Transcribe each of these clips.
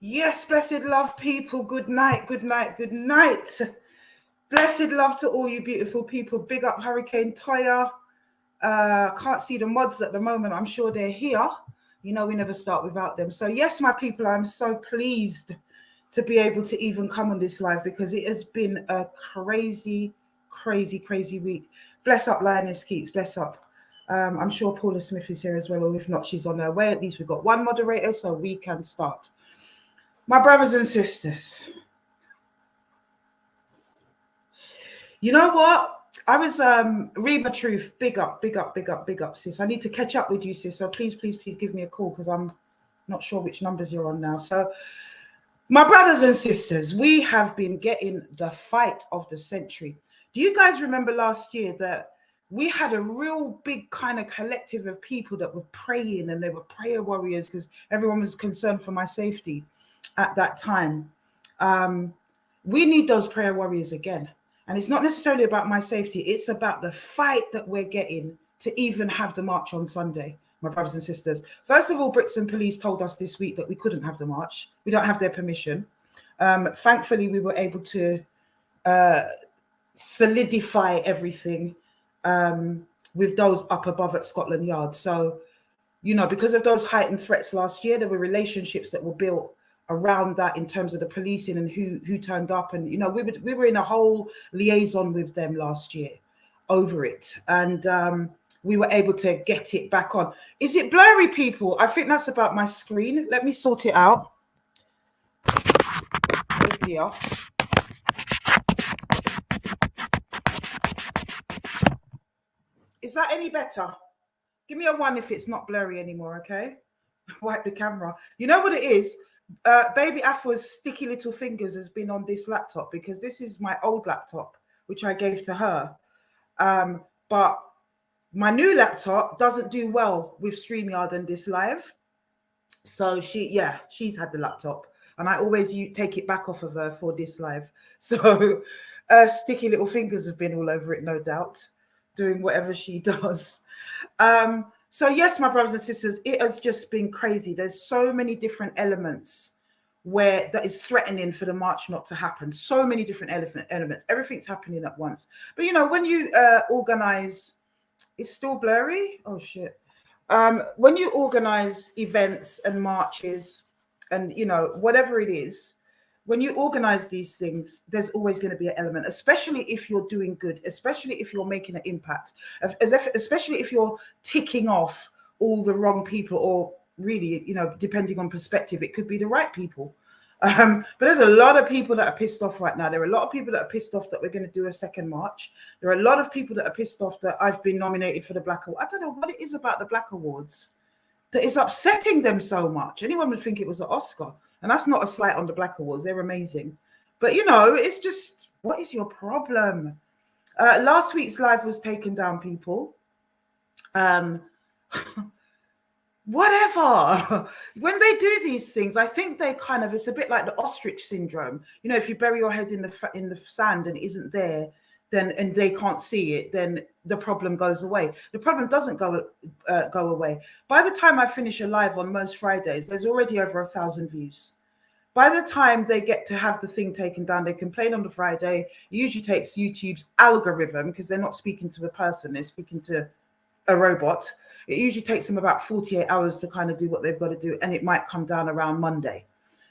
Yes, blessed love people. Good night, good night, good night. Blessed love to all you beautiful people. Big up Hurricane Toya. Can't see the mods at the moment. I'm sure they're here. You know, we never start without them. So yes, my people, I'm so pleased to be able to even come on this live because it has been a crazy, crazy, crazy week. Bless up, Lioness Keats. Bless up. I'm sure Paula Smith is here as well, or if not, she's on her way. At least we've got one moderator, so we can start. My brothers and sisters, you know what? I was Reba Truth, big up, big up, big up, big up, sis. I need to catch up with you, sis. So please, please, please give me a call because I'm not sure which numbers you're on now. So my brothers and sisters, we have been getting the fight of the century. Do you guys remember last year that we had a real big kind of collective of people that were praying, and they were prayer warriors because everyone was concerned for my safety at that time? We need those prayer warriors again. And it's not necessarily about my safety. It's about the fight that we're getting to even have the march on Sunday, my brothers and sisters. First of all, Brixton Police told us this week that we couldn't have the march. We don't have their permission. Thankfully, we were able to solidify everything with those up above at Scotland Yard. So, you know, because of those heightened threats last year, there were relationships that were built around that in terms of the policing and who turned up. And, you know, we were in a whole liaison with them last year over it. And we were able to get it back on. Is it blurry, people? I think that's about my screen. Let me sort it out. Here. Is that any better? Give me a 1 if it's not blurry anymore, okay? Wipe the camera. You know what it is? Baby Afua's sticky little fingers has been on this laptop because this is my old laptop, which I gave to her. But my new laptop doesn't do well with StreamYard and this live. So she's had the laptop. And I always take it back off of her for this live. So sticky little fingers have been all over it, no doubt, doing whatever she does. So yes, my brothers and sisters, it has just been crazy. There's so many different elements where that is threatening for the march not to happen. So many different elements. Everything's happening at once. But, you know, when you organize, it's still blurry. Oh, shit. When you organize events and marches and, you know, whatever it is, when you organize these things, there's always going to be an element, especially if you're doing good, especially if you're making an impact, especially if you're ticking off all the wrong people, or really, you know, depending on perspective, it could be the right people. But there's a lot of people that are pissed off right now. There are a lot of people that are pissed off that we're going to do a second march. There are a lot of people that are pissed off that I've been nominated for the Black Award. I don't know what it is about the Black Awards that is upsetting them so much. Anyone would think it was an Oscar. And that's not a slight on the Black Awards. They're amazing. But, you know, it's just, what is your problem? Last week's live was taken down, people. whatever. When they do these things, I think they kind of, it's a bit like the ostrich syndrome. You know, if you bury your head in the sand and it isn't there, then, and they can't see it, then the problem goes away. The problem doesn't go away. By the time I finish a live on most Fridays, there's already over 1,000 views. By the time they get to have the thing taken down, they complain on the Friday. It usually takes YouTube's algorithm, because they're not speaking to a person, they're speaking to a robot. It usually takes them about 48 hours to kind of do what they've got to do, and it might come down around Monday.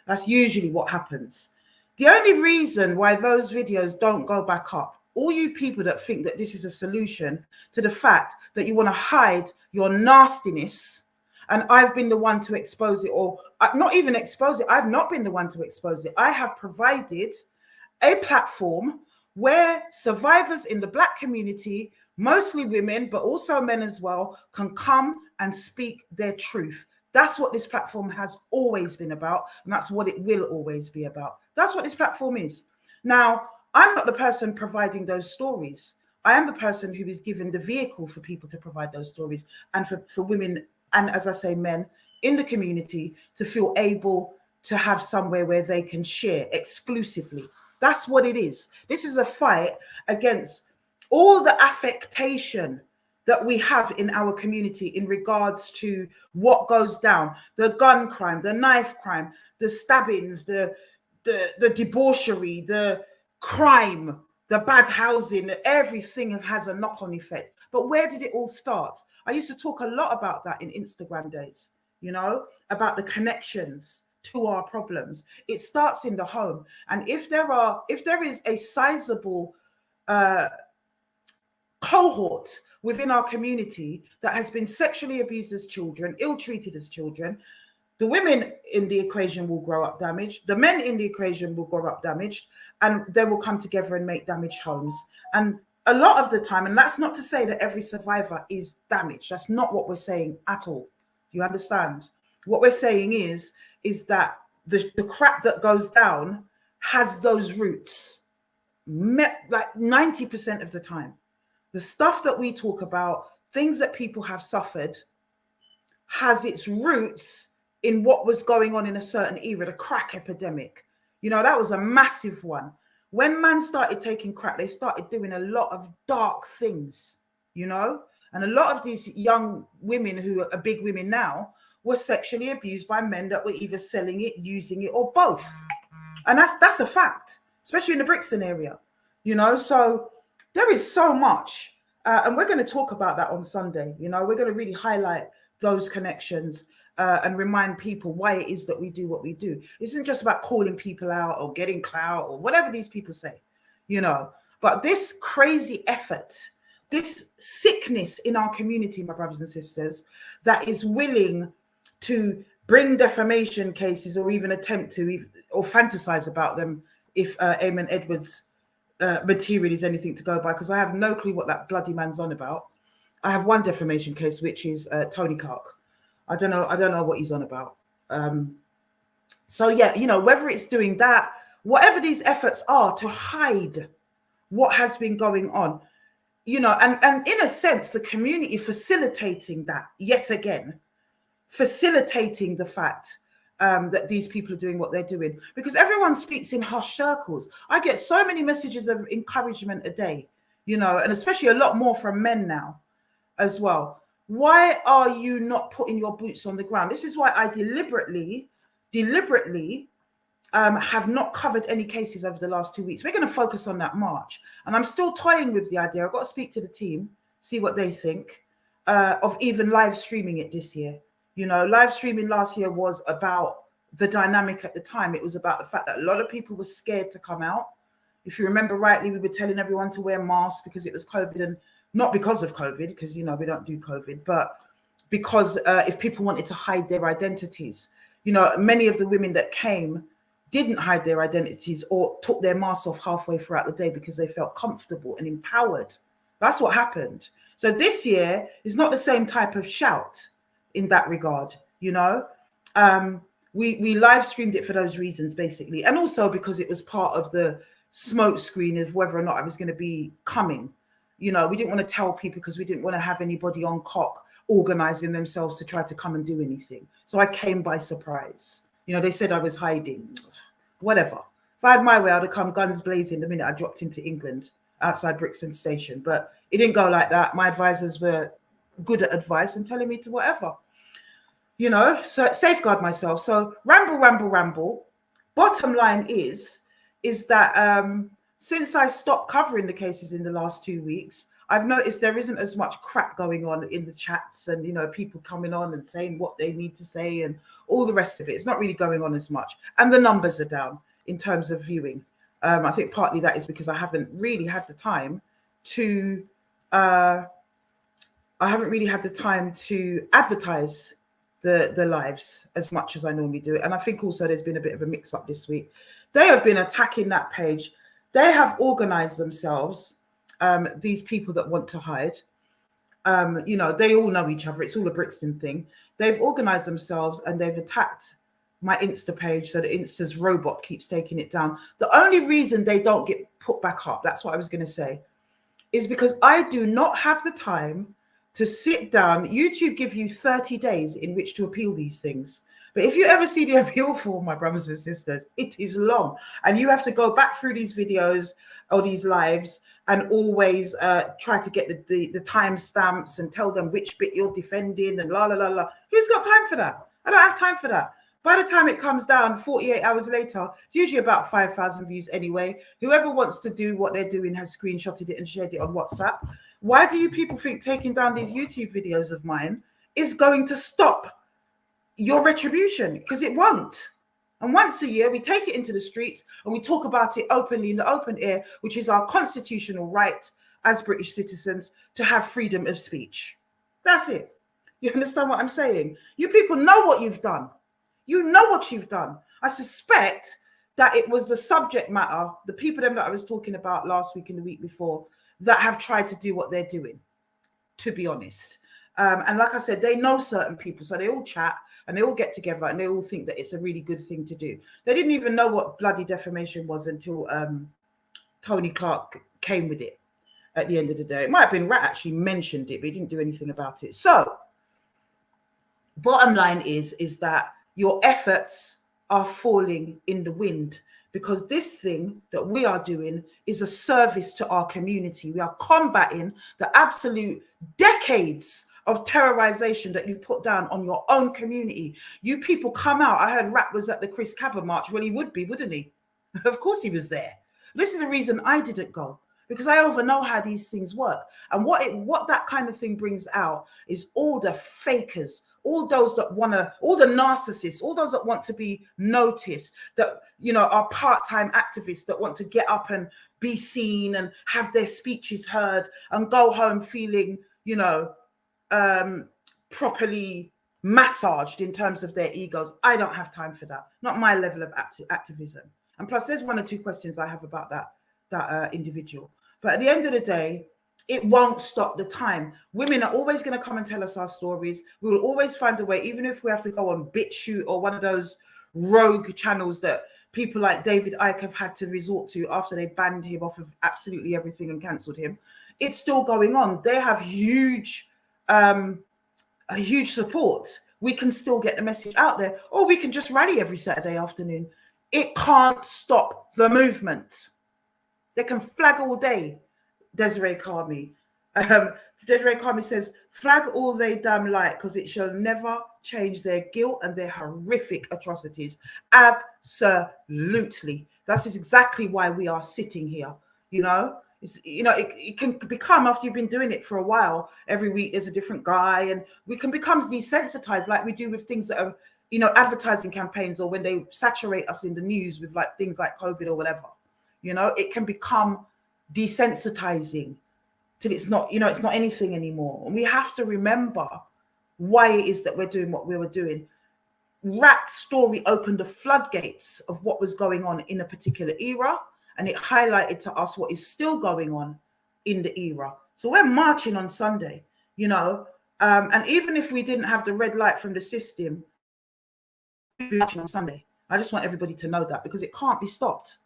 That's usually what happens. The only reason why those videos don't go back up, all you people that think that this is a solution to the fact that you want to hide your nastiness, and I've been the one to expose it, or not even expose it, I've not been the one to expose it. I have provided a platform where survivors in the Black community, mostly women, but also men as well, can come and speak their truth. That's what this platform has always been about, and that's what it will always be about. That's what this platform is. Now, I'm not the person providing those stories. I am the person who is given the vehicle for people to provide those stories, and for women, and as I say, men in the community to feel able to have somewhere where they can share exclusively. That's what it is. This is a fight against all the affectation that we have in our community in regards to what goes down, the gun crime, the knife crime, the stabbings, the debauchery, the crime, the bad housing. Everything has a knock-on effect. But where did it all start? I used to talk a lot about that in Instagram days, you know, about the connections to our problems. It starts in the home. And if there is a sizable cohort within our community that has been sexually abused as children, ill-treated as children, the women in the equation will grow up damaged, the men in the equation will grow up damaged, and they will come together and make damaged homes. And a lot of the time, and that's not to say that every survivor is damaged, that's not what we're saying at all. You understand? What we're saying is that the crap that goes down has those roots, like 90% of the time. The stuff that we talk about, things that people have suffered, has its roots in what was going on in a certain era, the crack epidemic. You know, that was a massive one. When man started taking crack, they started doing a lot of dark things, you know? And a lot of these young women who are big women now were sexually abused by men that were either selling it, using it, or both. And that's a fact, especially in the Brixton area, you know? So there is so much. And we're going to talk about that on Sunday. You know, we're going to really highlight those connections and remind people why it is that we do what we do. It isn't just about calling people out or getting clout or whatever these people say, you know, but this crazy effort, this sickness in our community, my brothers and sisters, that is willing to bring defamation cases or even attempt to, or fantasize about them if Eamon Edwards' material is anything to go by, because I have no clue what that bloody man's on about. I have one defamation case, which is Tony Clark. I don't know what he's on about. So yeah, you know, whether it's doing that, whatever these efforts are to hide what has been going on, you know, and in a sense, the community facilitating that yet again, facilitating the fact that these people are doing what they're doing, because everyone speaks in hush circles. I get so many messages of encouragement a day, you know, and especially a lot more from men now as well. Why are you not putting your boots on the ground? This is why I deliberately have not covered any cases over the last 2 weeks. We're going to focus on that March. And I'm still toying with the idea. I've got to speak to the team, see what they think, of even live streaming it this year. You know, live streaming last year was about the dynamic at the time. It was about the fact that a lot of people were scared to come out. If you remember rightly, we were telling everyone to wear masks because it was COVID, and not because of COVID, because, you know, we don't do COVID, but because if people wanted to hide their identities, you know, many of the women that came didn't hide their identities or took their masks off halfway throughout the day because they felt comfortable and empowered. That's what happened. So this year is not the same type of shout in that regard, you know. We live streamed it for those reasons, basically, and also because it was part of the smoke screen of whether or not I was going to be coming. You know, we didn't want to tell people because we didn't want to have anybody on cock organizing themselves to try to come and do anything. So I came by surprise. You know, they said I was hiding. Whatever. If I had my way, I'd have come guns blazing the minute I dropped into England outside Brixton Station. But it didn't go like that. My advisors were good at advice and telling me to whatever. You know, so safeguard myself. So ramble. Bottom line is that since I stopped covering the cases in the last 2 weeks, I've noticed there isn't as much crap going on in the chats and, you know, people coming on and saying what they need to say and all the rest of it. It's not really going on as much. And the numbers are down in terms of viewing. I think partly that is because I haven't really had the time to advertise the lives as much as I normally do. And I think also there's been a bit of a mix up this week. They have been attacking that page. They have organized themselves, these people that want to hide. You know, they all know each other. It's all a Brixton thing. They've organized themselves and they've attacked my Insta page, so that Insta's robot keeps taking it down. The only reason they don't get put back up, that's what I was going to say, is because I do not have the time to sit down. YouTube give you 30 days in which to appeal these things. But if you ever see the appeal form, my brothers and sisters, it is long. And you have to go back through these videos or these lives and always try to get the timestamps and tell them which bit you're defending and la, la, la, la. Who's got time for that? I don't have time for that. By the time it comes down 48 hours later, it's usually about 5,000 views anyway. Whoever wants to do what they're doing has screenshotted it and shared it on WhatsApp. Why do you people think taking down these YouTube videos of mine is going to stop your retribution? Because it won't. And once a year, we take it into the streets and we talk about it openly in the open air, which is our constitutional right as British citizens to have freedom of speech. That's it. You understand what I'm saying? You people know what you've done. You know what you've done. I suspect that it was the subject matter, the people that I was talking about last week and the week before, that have tried to do what they're doing, to be honest. And like I said, they know certain people, so they all chat and they all get together and they all think that it's a really good thing to do. They didn't even know what bloody defamation was until Tony Clark came with it at the end of the day. It might have been Rat actually mentioned it, but he didn't do anything about it. So bottom line is that your efforts are falling in the wind, because this thing that we are doing is a service to our community. We are combating the absolute decades of terrorization that you put down on your own community. You people come out. I heard Rat was at the Chris Cabba march. Well, he would be, wouldn't he? Of course he was there. This is the reason I didn't go, because I overknow how these things work. And what that kind of thing brings out is all the fakers, all those that want to, all the narcissists, all those that want to be noticed, that, you know, are part-time activists that want to get up and be seen and have their speeches heard and go home feeling, you know, properly massaged in terms of their egos. I don't have time for that. Not my level of activism. And plus, there's one or two questions I have about that individual. But at the end of the day, it won't stop the time. Women are always going to come and tell us our stories. We will always find a way, even if we have to go on BitChute or one of those rogue channels that people like David Icke have had to resort to after they banned him off of absolutely everything and cancelled him. It's still going on. They have huge support. We can still get the message out there, or we can just rally every Saturday afternoon. It can't stop the movement. They can flag all day. Desiree Carmi. Desiree Carmi says, flag all they damn like, because it shall never change their guilt and their horrific atrocities. Absolutely. That is exactly why we are sitting here. You know, it can become, after you've been doing it for a while, every week there's a different guy, and we can become desensitized like we do with things that are, you know, advertising campaigns, or when they saturate us in the news with like things like COVID or whatever. You know, it can become desensitizing till it's not, you know, it's not anything anymore. And we have to remember why it is that we're doing what we were doing. Rat's story opened the floodgates of what was going on in a particular era, and it highlighted to us what is still going on in the era. So we're marching on Sunday, you know, and even if we didn't have the red light from the system, we'd be marching on Sunday. I just want everybody to know that, because it can't be stopped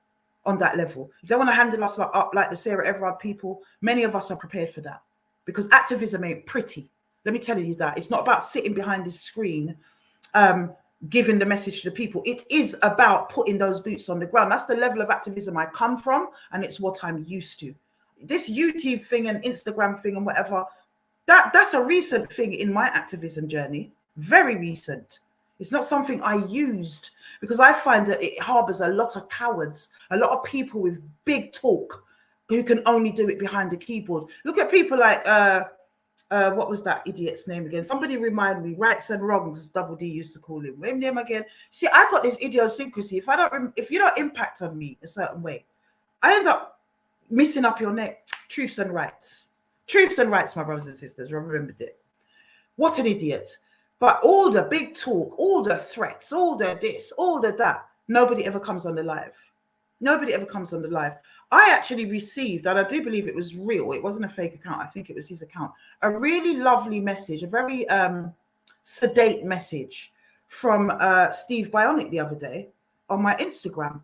on that level. You don't want to handle us up like the Sarah Everard people. Many of us are prepared for that, because activism ain't pretty. Let me tell you that. It's not about sitting behind this screen giving the message to the people. It is about putting those boots on the ground. That's the level of activism I come from, and it's what I'm used to. This YouTube thing and Instagram thing and whatever, that's a recent thing in my activism journey. Very recent. It's not something I used, because I find that it harbors a lot of cowards, a lot of people with big talk who can only do it behind the keyboard. Look at people like what was that idiot's name again? Somebody remind me. Rights and Wrongs, Double D used to call him. Name him again. See, I got this idiosyncrasy. If you don't impact on me a certain way, I end up missing up your neck. Truths and rights. Truths and rights, my brothers and sisters. Remember it. What an idiot. But all the big talk, all the threats, all the this, all the that, nobody ever comes on the live. Nobody ever comes on the live. I actually received, and I do believe it was real, it wasn't a fake account, I think it was his account, a really lovely message, a very sedate message from Steve Bionic the other day on my Instagram.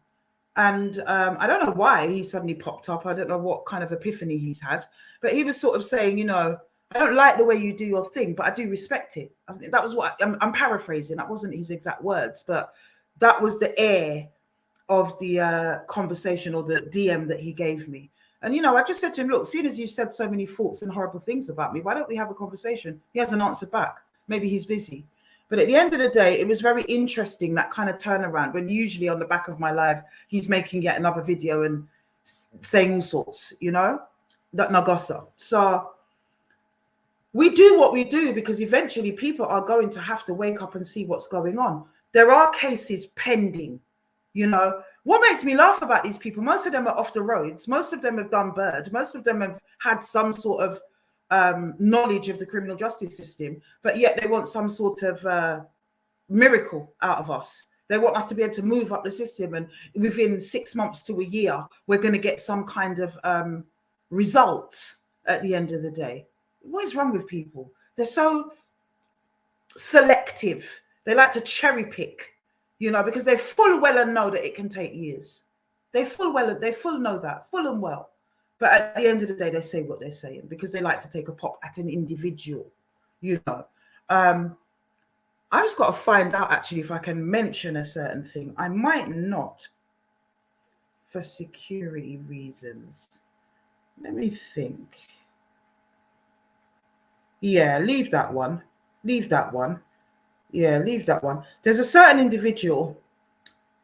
And I don't know why he suddenly popped up. I don't know what kind of epiphany he's had, but he was sort of saying, you know, I don't like the way you do your thing, but I do respect it. I think that was what I'm paraphrasing. That wasn't his exact words, but that was the air of the conversation or the DM that he gave me. And, you know, I just said to him, look, seeing as you've said so many false and horrible things about me, why don't we have a conversation? He hasn't answered back. Maybe he's busy. But at the end of the day, it was very interesting, that kind of turnaround, when usually on the back of my live, he's making yet another video and saying all sorts, you know, that nagosa. So we do what we do because eventually people are going to have to wake up and see what's going on. There are cases pending, you know. What makes me laugh about these people, most of them are off the roads. Most of them have done bird. Most of them have had some sort of knowledge of the criminal justice system, but yet they want some sort of miracle out of us. They want us to be able to move up the system, and within 6 months to a year, we're going to get some kind of result at the end of the day. What is wrong with people? They're so selective. They like to cherry pick, you know, because they full well and know that it can take years. They full know that, full and well. But at the end of the day, they say what they're saying because they like to take a pop at an individual, you know. I just got to find out, actually, if I can mention a certain thing. I might not, for security reasons. Let me think. Yeah, leave that one. Leave that one. Yeah, leave that one. There's a certain individual,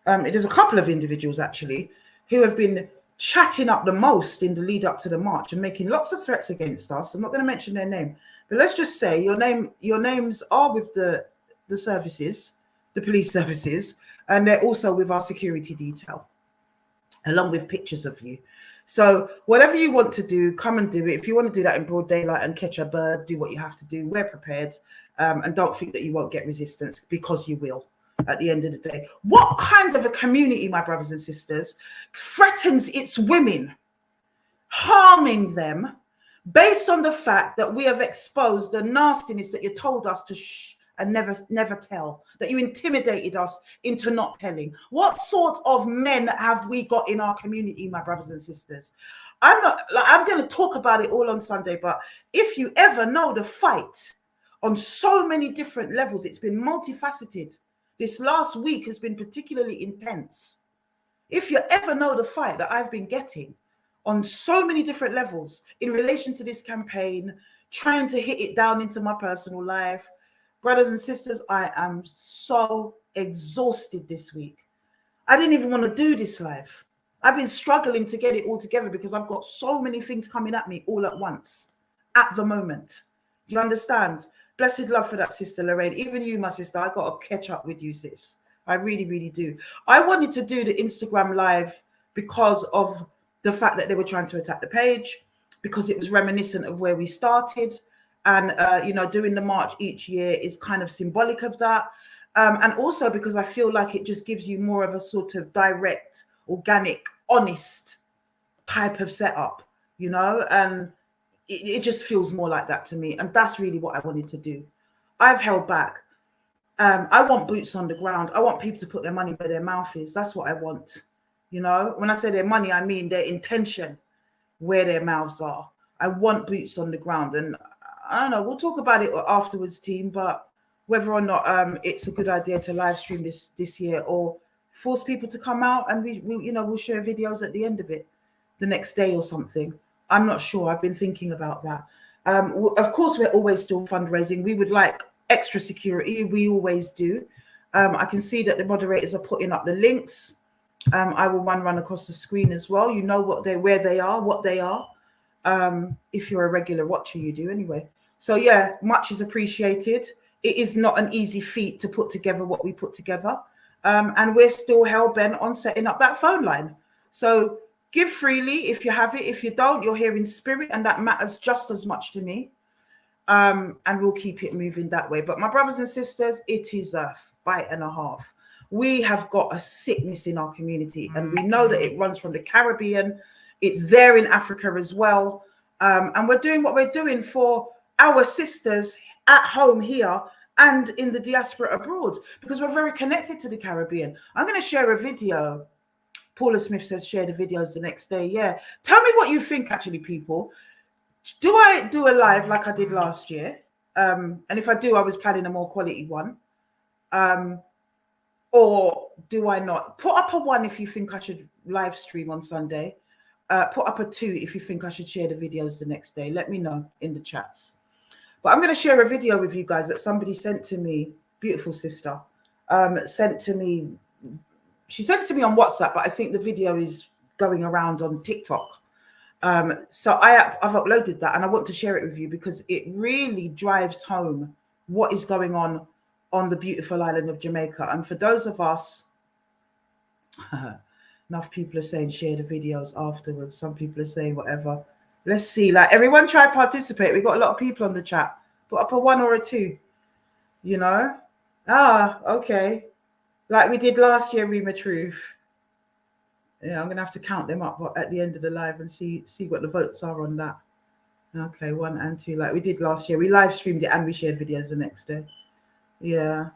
there's a couple of individuals, actually, who have been chatting up the most in the lead up to the march and making lots of threats against us. I'm not going to mention their name, but let's just say your names are with the services, the police services, and they're also with our security detail, along with pictures of you. So whatever you want to do, come and do it. If you want to do that in broad daylight and catch a bird, do what you have to do. We're prepared, and don't think that you won't get resistance, because you will. At the end of the day, what kind of a community, my brothers and sisters, threatens its women, harming them based on the fact that we have exposed the nastiness that you told us to shh and never tell, that you intimidated us into not telling? What sort of men have we got in our community, my brothers and sisters? I'm going to talk about it all on Sunday, but if you ever know the fight on so many different levels, it's been multifaceted. This last week has been particularly intense. If you ever know the fight that I've been getting on so many different levels in relation to this campaign, trying to hit it down into my personal life, brothers and sisters, I am so exhausted this week. I didn't even want to do this live. I've been struggling to get it all together because I've got so many things coming at me all at once at the moment. Do you understand? Blessed love for that, Sister Lorraine. Even you, my sister, I got to catch up with you, sis. I really, really do. I wanted to do the Instagram live because of the fact that they were trying to attack the page, because it was reminiscent of where we started. And, you know, doing the march each year is kind of symbolic of that. And also because I feel like it just gives you more of a sort of direct, organic, honest type of setup, you know, and it just feels more like that to me. And that's really what I wanted to do. I've held back. I want boots on the ground. I want people to put their money where their mouth is. That's what I want. You know, when I say their money, I mean their intention, where their mouths are. I want boots on the ground. And I don't know. We'll talk about it afterwards, team. But whether or not it's a good idea to live stream this year or force people to come out and we'll share videos at the end of it the next day or something. I'm not sure. I've been thinking about that. Of course, we're always still fundraising. We would like extra security. We always do. I can see that the moderators are putting up the links. I will run across the screen as well. You know where they are, what they are. If you're a regular watcher, you do anyway. So yeah, much is appreciated. It is not an easy feat to put together what we put together. And we're still hell-bent on setting up that phone line. So give freely if you have it. If you don't, you're here in spirit, and that matters just as much to me. And we'll keep it moving that way. But my brothers and sisters, it is a fight and a half. We have got a sickness in our community, and we know that it runs from the Caribbean. It's there in Africa as well. And we're doing what we're doing for our sisters at home here and in the diaspora abroad, because we're very connected to the Caribbean. I'm going to share a video. Paula Smith says share the videos the next day. Yeah. Tell me what you think, actually, people. Do I do a live like I did last year? And if I do, I was planning a more quality one. Or do I not? Put up a 1 if you think I should live stream on Sunday. Put up a 2 if you think I should share the videos the next day. Let me know in the chats. But I'm going to share a video with you guys that somebody sent to me. Beautiful sister. Sent to me. She sent it to me on WhatsApp, but I think the video is going around on TikTok. So I've uploaded that, and I want to share it with you because it really drives home what is going on the beautiful island of Jamaica. And for those of us, enough people are saying share the videos afterwards. Some people are saying whatever. Let's see. Like, everyone try to participate. We've got a lot of people on the chat. Put up a 1 or a 2. You know? Okay. Like we did last year, Rima Truth. Yeah, I'm gonna have to count them up at the end of the live and see what the votes are on that. Okay, 1 and 2, like we did last year. We live streamed it and we shared videos the next day. Yeah.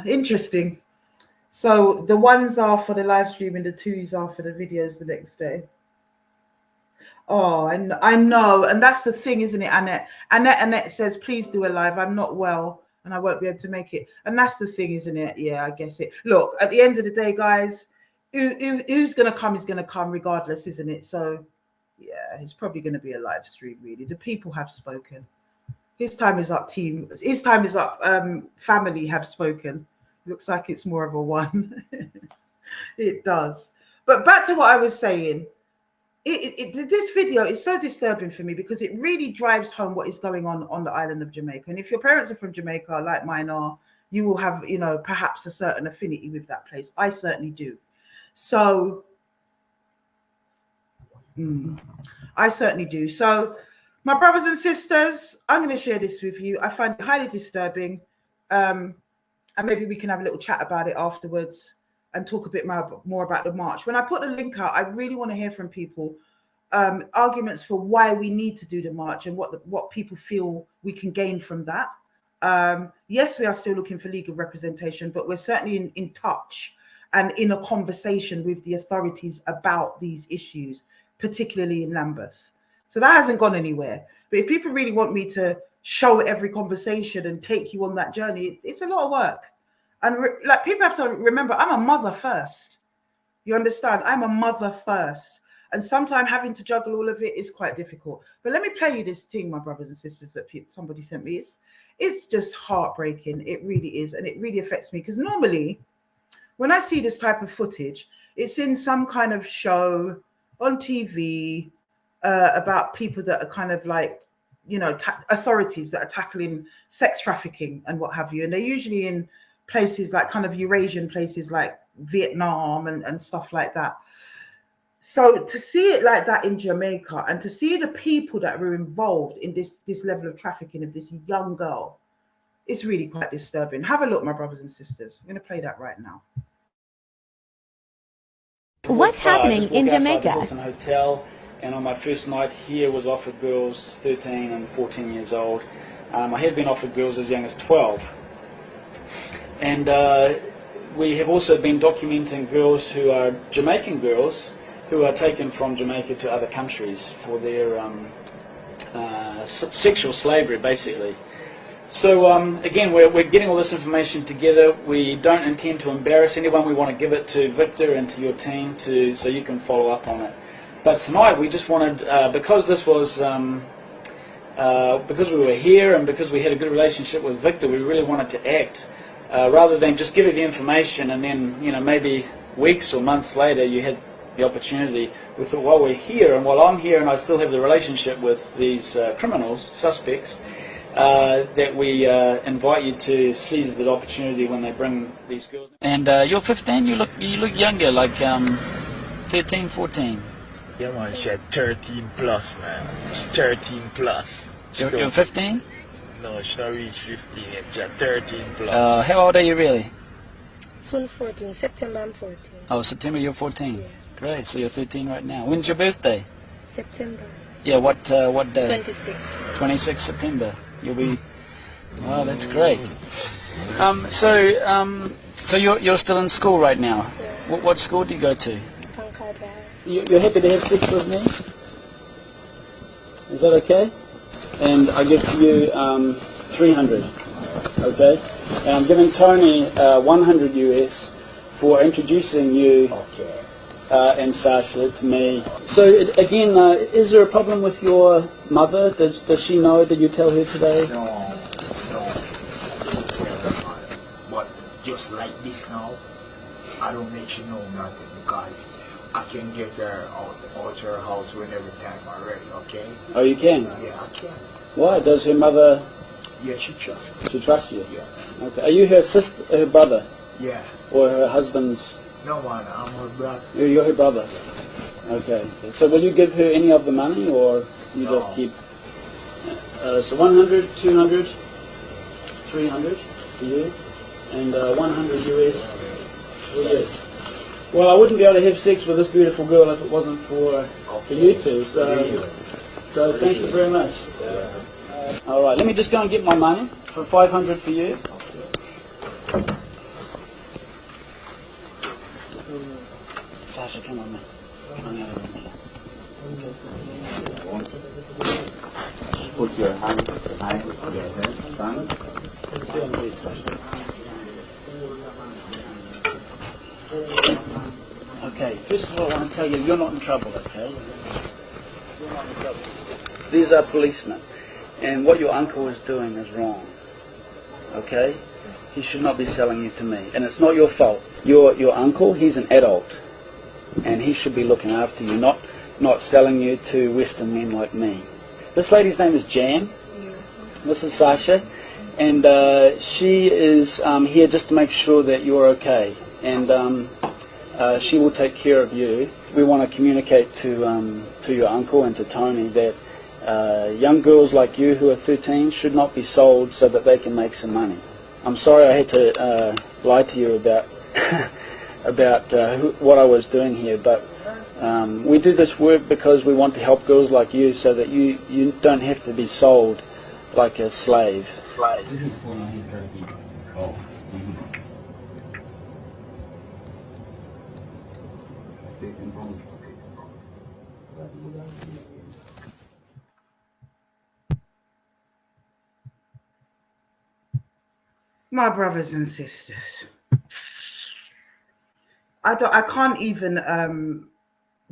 Interesting. So the 1s are for the live stream and the 2s are for the videos the next day. Oh, I know. And that's the thing, isn't it, Annette? Annette says, please do a live. I'm not well and I won't be able to make it. And that's the thing, isn't it? Yeah, I guess it. Look, at the end of the day, guys, who's going to come is going to come regardless, isn't it? So, yeah, it's probably going to be a live stream, really. The people have spoken. His time is up, team. His time is up. Family have spoken. Looks like it's more of a 1. It does. But back to what I was saying. This video is so disturbing for me because it really drives home what is going on the island of Jamaica. And if your parents are from Jamaica, like mine are, you will have, perhaps a certain affinity with that place. I certainly do. So, I certainly do. So, my brothers and sisters, I'm going to share this with you. I find it highly disturbing. And maybe we can have a little chat about it afterwards and talk a bit more about the march. When I put the link out, I really want to hear from people, arguments for why we need to do the march and what people feel we can gain from that. Yes, we are still looking for legal representation, but we're certainly in touch and in a conversation with the authorities about these issues, particularly in Lambeth. So that hasn't gone anywhere. But if people really want me to show every conversation and take you on that journey, it's a lot of work. And like, people have to remember, I'm a mother first. You understand? I'm a mother first. And sometimes having to juggle all of it is quite difficult. But let me play you this thing, my brothers and sisters, that somebody sent me. It's just heartbreaking. It really is. And it really affects me. Because normally, when I see this type of footage, it's in some kind of show on TV about people that are kind of like, authorities that are tackling sex trafficking and what have you. And they're usually in places like kind of Eurasian places like Vietnam and stuff like that. So to see it like that in Jamaica and to see the people that were involved in this level of trafficking of this young girl, it's really quite disturbing. Have a look, my brothers and sisters. I'm going to play that right now. What's happening in Jamaica? The Hilton Hotel, and on my first night here was offered girls 13 and 14 years old. I had been offered girls as young as 12. And we have also been documenting girls who are Jamaican girls who are taken from Jamaica to other countries for their sexual slavery, basically. So again, we're getting all this information together. We don't intend to embarrass anyone. We want to give it to Victor and to your team so you can follow up on it. But tonight we just wanted, because this was, because we were here and because we had a good relationship with Victor, we really wanted to act rather than just give you the information and then, you know, maybe weeks or months later you had the opportunity. We thought, while we're here and while I'm here and I still have the relationship with these criminals, suspects, that we invite you to seize the opportunity when they bring these girls. And you're 15. You look younger, like 13, 14. Yeah, man, she had 13 plus, man. She's 13 plus. You're 15? No, she not reached 15 yet. She had 13 plus. How old are you really? Soon 14. September I'm 14. Oh, September you're 14. Yeah. Great. So you're 13 right now. When's your birthday? September. Yeah. What day? 26. 26 September. You'll be. Wow, that's great. So you're still in school right now. Yeah. What school do you go to? Tankard. You're happy to have sex with me? Is that okay? And I give you 300. Okay. And I'm giving Tony 100 US for introducing you and Sasha to me. So again, is there a problem with your mother? Does she know? Did you tell her today? No. But just like this now, I don't make you know nothing because I can get her out her house whenever time I'm ready, okay? Oh, you can? Yeah, I can. Why? Does her mother... Yeah, she trusts me. She trusts you? Yeah. Okay. Are you her sister, her brother? Yeah. Or her husband's... No, man, I'm her brother. You're her brother? Okay. So will you give her any of the money or you just keep... so 100, 200, 300 for you, and 100 US for you. Well, I wouldn't be able to have sex with this beautiful girl if it wasn't for you two. So thank you very much. All right, let me just go and get my money for 500 for you. Sasha, come on, man. Put your hand together, son. Okay, first of all, I want to tell you, you're not in trouble, okay? You're not in trouble. These are policemen, and what your uncle is doing is wrong, okay? He should not be selling you to me, and it's not your fault. Your uncle, he's an adult, and he should be looking after you, not selling you to Western men like me. This lady's name is Jan. This is Sasha, and she is here just to make sure that you're okay, and she will take care of you. We want to communicate to your uncle and to Tony that young girls like you who are 13 should not be sold so that they can make some money. I'm sorry I had to lie to you about what I was doing here, but we do this work because we want to help girls like you so that you don't have to be sold like a slave. My brothers and sisters, I can't even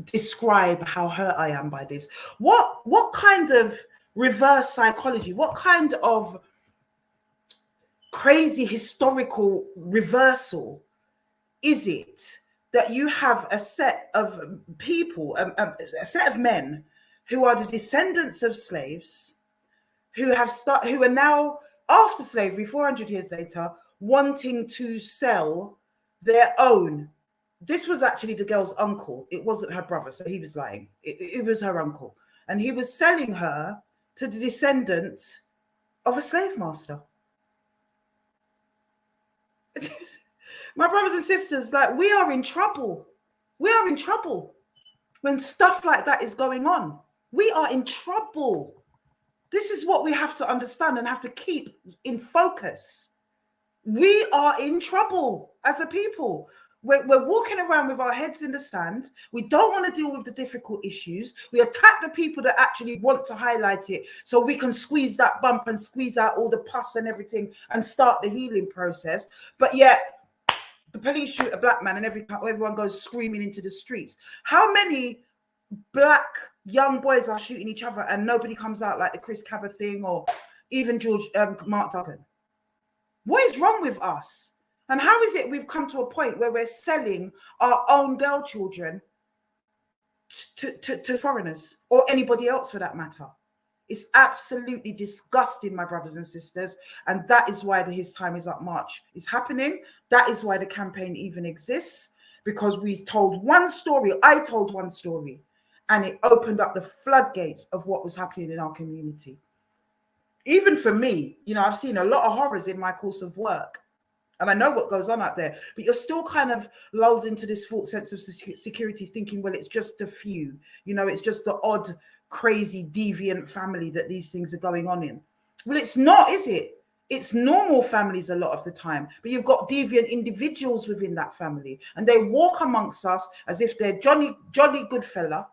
describe how hurt I am by this. What kind of reverse psychology, what kind of crazy historical reversal is it that you have a set of people, a set of men who are the descendants of slaves, who are now, after slavery, 400 years later, wanting to sell their own. This was actually the girl's uncle. It wasn't her brother, so he was lying. It was her uncle. And he was selling her to the descendants of a slave master. My brothers and sisters, like, we are in trouble. We are in trouble when stuff like that is going on. We are in trouble. This is what we have to understand and have to keep in focus. We are in trouble as a people. We're walking around with our heads in the sand. We don't want to deal with the difficult issues. We attack the people that actually want to highlight it so we can squeeze that bump and squeeze out all the pus and everything and start the healing process. But yet the police shoot a black man and everyone goes screaming into the streets. How many black young boys are shooting each other and nobody comes out, like the Chris Cabba thing or even Mark Duggan? What is wrong with us? And how is it we've come to a point where we're selling our own girl children to foreigners or anybody else for that matter? It's absolutely disgusting, my brothers and sisters. And that is why the His Time Is Up march is happening. That is why the campaign even exists, because we told one story. I told one story, and it opened up the floodgates of what was happening in our community. Even for me, you know, I've seen a lot of horrors in my course of work. And I know what goes on out there, but you're still kind of lulled into this false sense of security, thinking, well, it's just a few, you know, it's just the odd, crazy, deviant family that these things are going on in. Well, it's not, is it? It's normal families a lot of the time, but you've got deviant individuals within that family, and they walk amongst us as if they're Jolly good fella,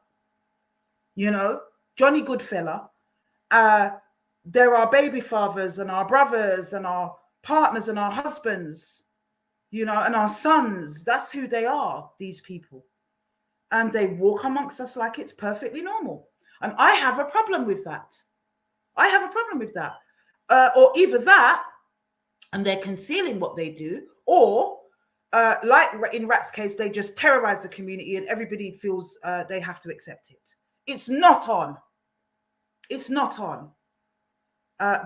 you know, Johnny Goodfella. There are baby fathers and our brothers and our partners and our husbands, you know, and our sons. That's who they are, these people. And they walk amongst us like it's perfectly normal. And I have a problem with that. I have a problem with that. Or either that, and they're concealing what they do, or like in Rat's case, they just terrorize the community and everybody feels they have to accept it. It's not on. It's not on.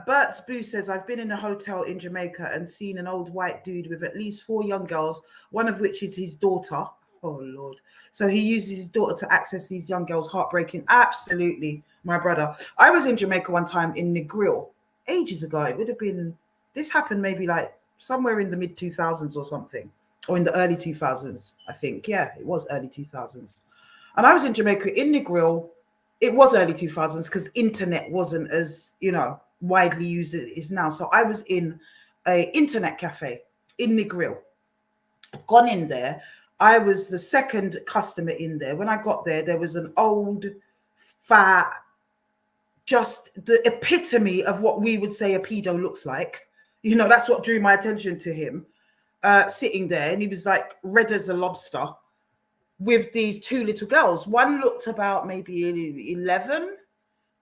Bert's Boo says, I've been in a hotel in Jamaica and seen an old white dude with at least 4 young girls, one of which is his daughter. Oh, Lord. So he uses his daughter to access these young girls. Heartbreaking. Absolutely, my brother. I was in Jamaica one time in Negril ages ago. It would have been, this happened maybe like somewhere in the mid 2000s or something, or in the early 2000s, I think. Yeah, it was early 2000s. And I was in Jamaica in Negril. It was early 2000s because internet wasn't as, you know, widely used as it is now. So I was in a internet cafe in Negril. Gone in there. I was the second customer in there. When I got there, there was an old, fat, just the epitome of what we would say a pedo looks like. You know, that's what drew my attention to him, sitting there. And he was like red as a lobster with these 2 little girls. One looked about maybe 11.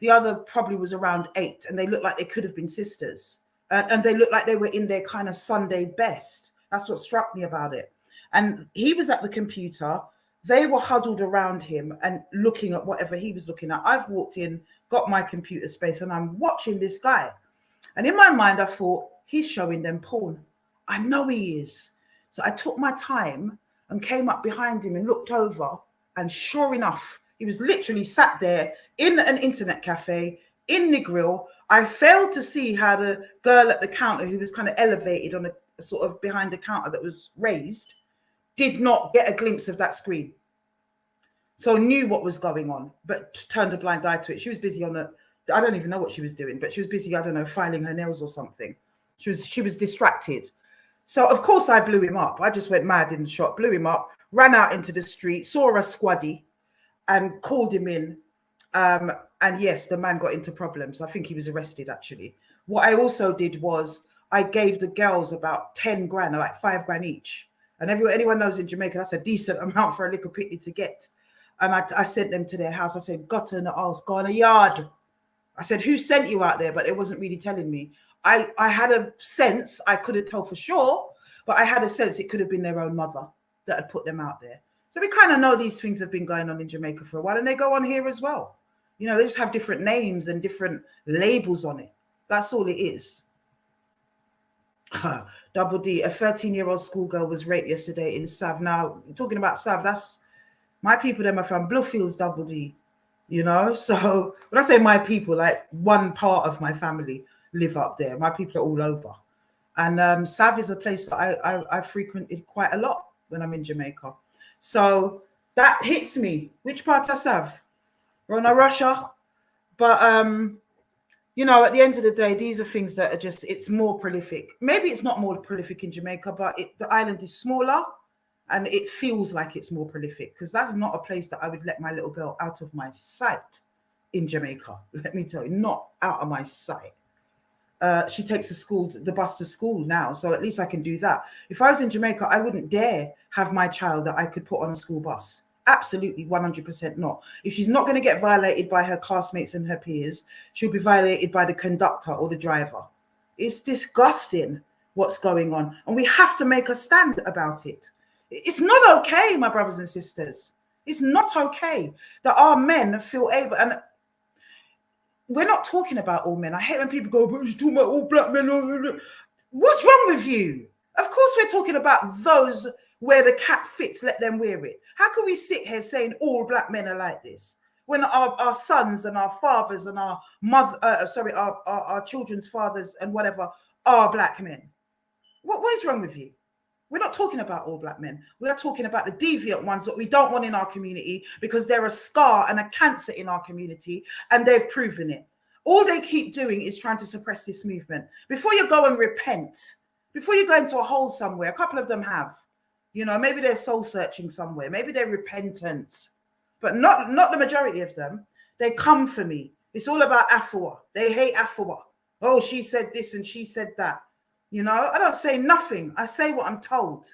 The other probably was around 8, and they looked like they could have been sisters. And they looked like they were in their kind of Sunday best. That's what struck me about it. And he was at the computer. They were huddled around him and looking at whatever he was looking at. I've walked in, got my computer space, and I'm watching this guy. And in my mind, I thought, he's showing them porn. I know he is. So I took my time and came up behind him and looked over. And sure enough, he was literally sat there in an internet cafe in Negril. I failed to see how the girl at the counter, who was kind of elevated on a sort of behind the counter that was raised, did not get a glimpse of that screen. So knew what was going on, but turned a blind eye to it. She was busy on I don't even know what she was doing, but she was busy, I don't know, filing her nails or something. She was distracted. So of course I blew him up. I just went mad in the shop, blew him up, ran out into the street, saw a squaddy, and called him in. And yes, the man got into problems. I think he was arrested, actually. What I also did was I gave the girls about 10 grand, like 5 grand each. And anyone knows in Jamaica, that's a decent amount for a little pitney to get. And I sent them to their house. I said, got her in the house, go on a yard. I said, who sent you out there? But it wasn't really telling me. I had a sense, I couldn't tell for sure, but I had a sense it could have been their own mother that had put them out there. So we kind of know these things have been going on in Jamaica for a while, and they go on here as well. You know, they just have different names and different labels on it. That's all it is. Double D, a 13-year-old schoolgirl was raped yesterday in Sav. Now, talking about Sav, that's my people, they're my friend. Bluefields, Double D, you know? So when I say my people, like one part of my family live up there. My people are all over. And Sav is a place that I frequented quite a lot when I'm in Jamaica. So that hits me. Which part of Sav? Rona, Russia. But, you know, at the end of the day, these are things that are just, it's more prolific. Maybe it's not more prolific in Jamaica, but the island is smaller And it feels like it's more prolific, because that's not a place that I would let my little girl out of my sight in Jamaica. Let me tell you, not out of my sight. She takes the bus to school now, so at least I can do that. If I was in Jamaica, I wouldn't dare have my child that I could put on a school bus. Absolutely, 100% not. If she's not going to get violated by her classmates and her peers, she'll be violated by the conductor or the driver. It's disgusting what's going on, and we have to make a stand about it. It's not okay, my brothers and sisters. It's not okay that our men feel able, and we're not talking about all men. I hate when people go, but you're talking about all black men. What's wrong with you? Of course we're talking about those where the cap fits, let them wear it. How can we sit here saying all black men are like this when our sons and our fathers and our our children's fathers and whatever are black men? What is wrong with you? We're not talking about all black men. We are talking about the deviant ones that we don't want in our community, because they're a scar and a cancer in our community, and they've proven it. All they keep doing is trying to suppress this movement. Before you go and repent, before you go into a hole somewhere, a couple of them have, you know, maybe they're soul searching somewhere, maybe they're repentant, but not the majority of them. They come for me. It's all about Afua. They hate Afua. Oh, she said this and she said that. You know, I don't say nothing. I say what I'm told.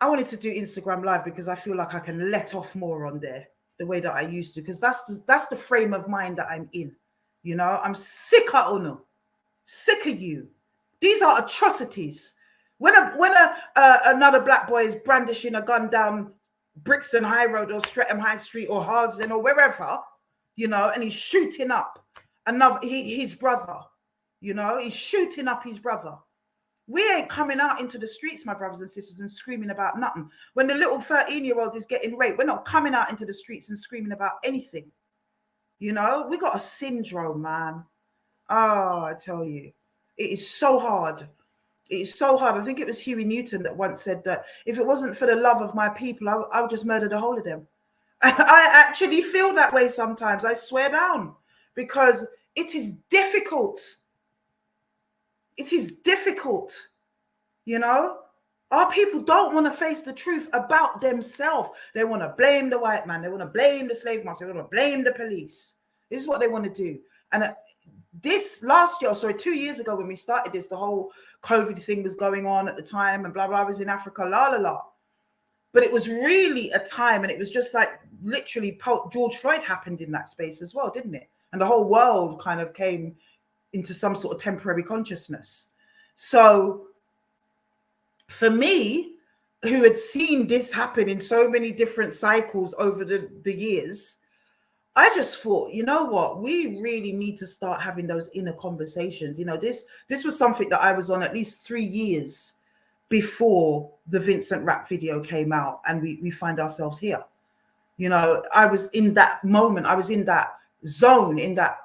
I wanted to do Instagram Live because I feel like I can let off more on there the way that I used to, because that's the frame of mind that I'm in. You know, I'm sick of Ono, sick of you. These are atrocities. When another black boy is brandishing a gun down Brixton High Road or Streatham High Street or Harsden or wherever, you know, and he's shooting up his brother. You know, he's shooting up his brother. We ain't coming out into the streets, my brothers and sisters, and screaming about nothing. When the little 13-year-old is getting raped, we're not coming out into the streets and screaming about anything. You know, we got a syndrome, man. Oh, I tell you, it is so hard. It is so hard. I think it was Huey Newton that once said that if it wasn't for the love of my people, I would just murder the whole of them. And I actually feel that way sometimes. I swear down, because it is difficult. It is difficult, you know. Our people don't want to face the truth about themselves. They want to blame the white man. They want to blame the slave master. They want to blame the police. This is what they want to do. And this last year, 2 years ago when we started this, the whole COVID thing was going on at the time, and blah, blah, I was in Africa, la, la, la. But it was really a time, and it was just like literally George Floyd happened in that space as well, didn't it? And the whole world kind of came into some sort of temporary consciousness. So for me, who had seen this happen in so many different cycles over the years, I just thought, you know what, we really need to start having those inner conversations. You know, this was something that I was on at least 3 years before the Vincent rap video came out, and we find ourselves here. You know, I was in that moment, I was in that zone, in that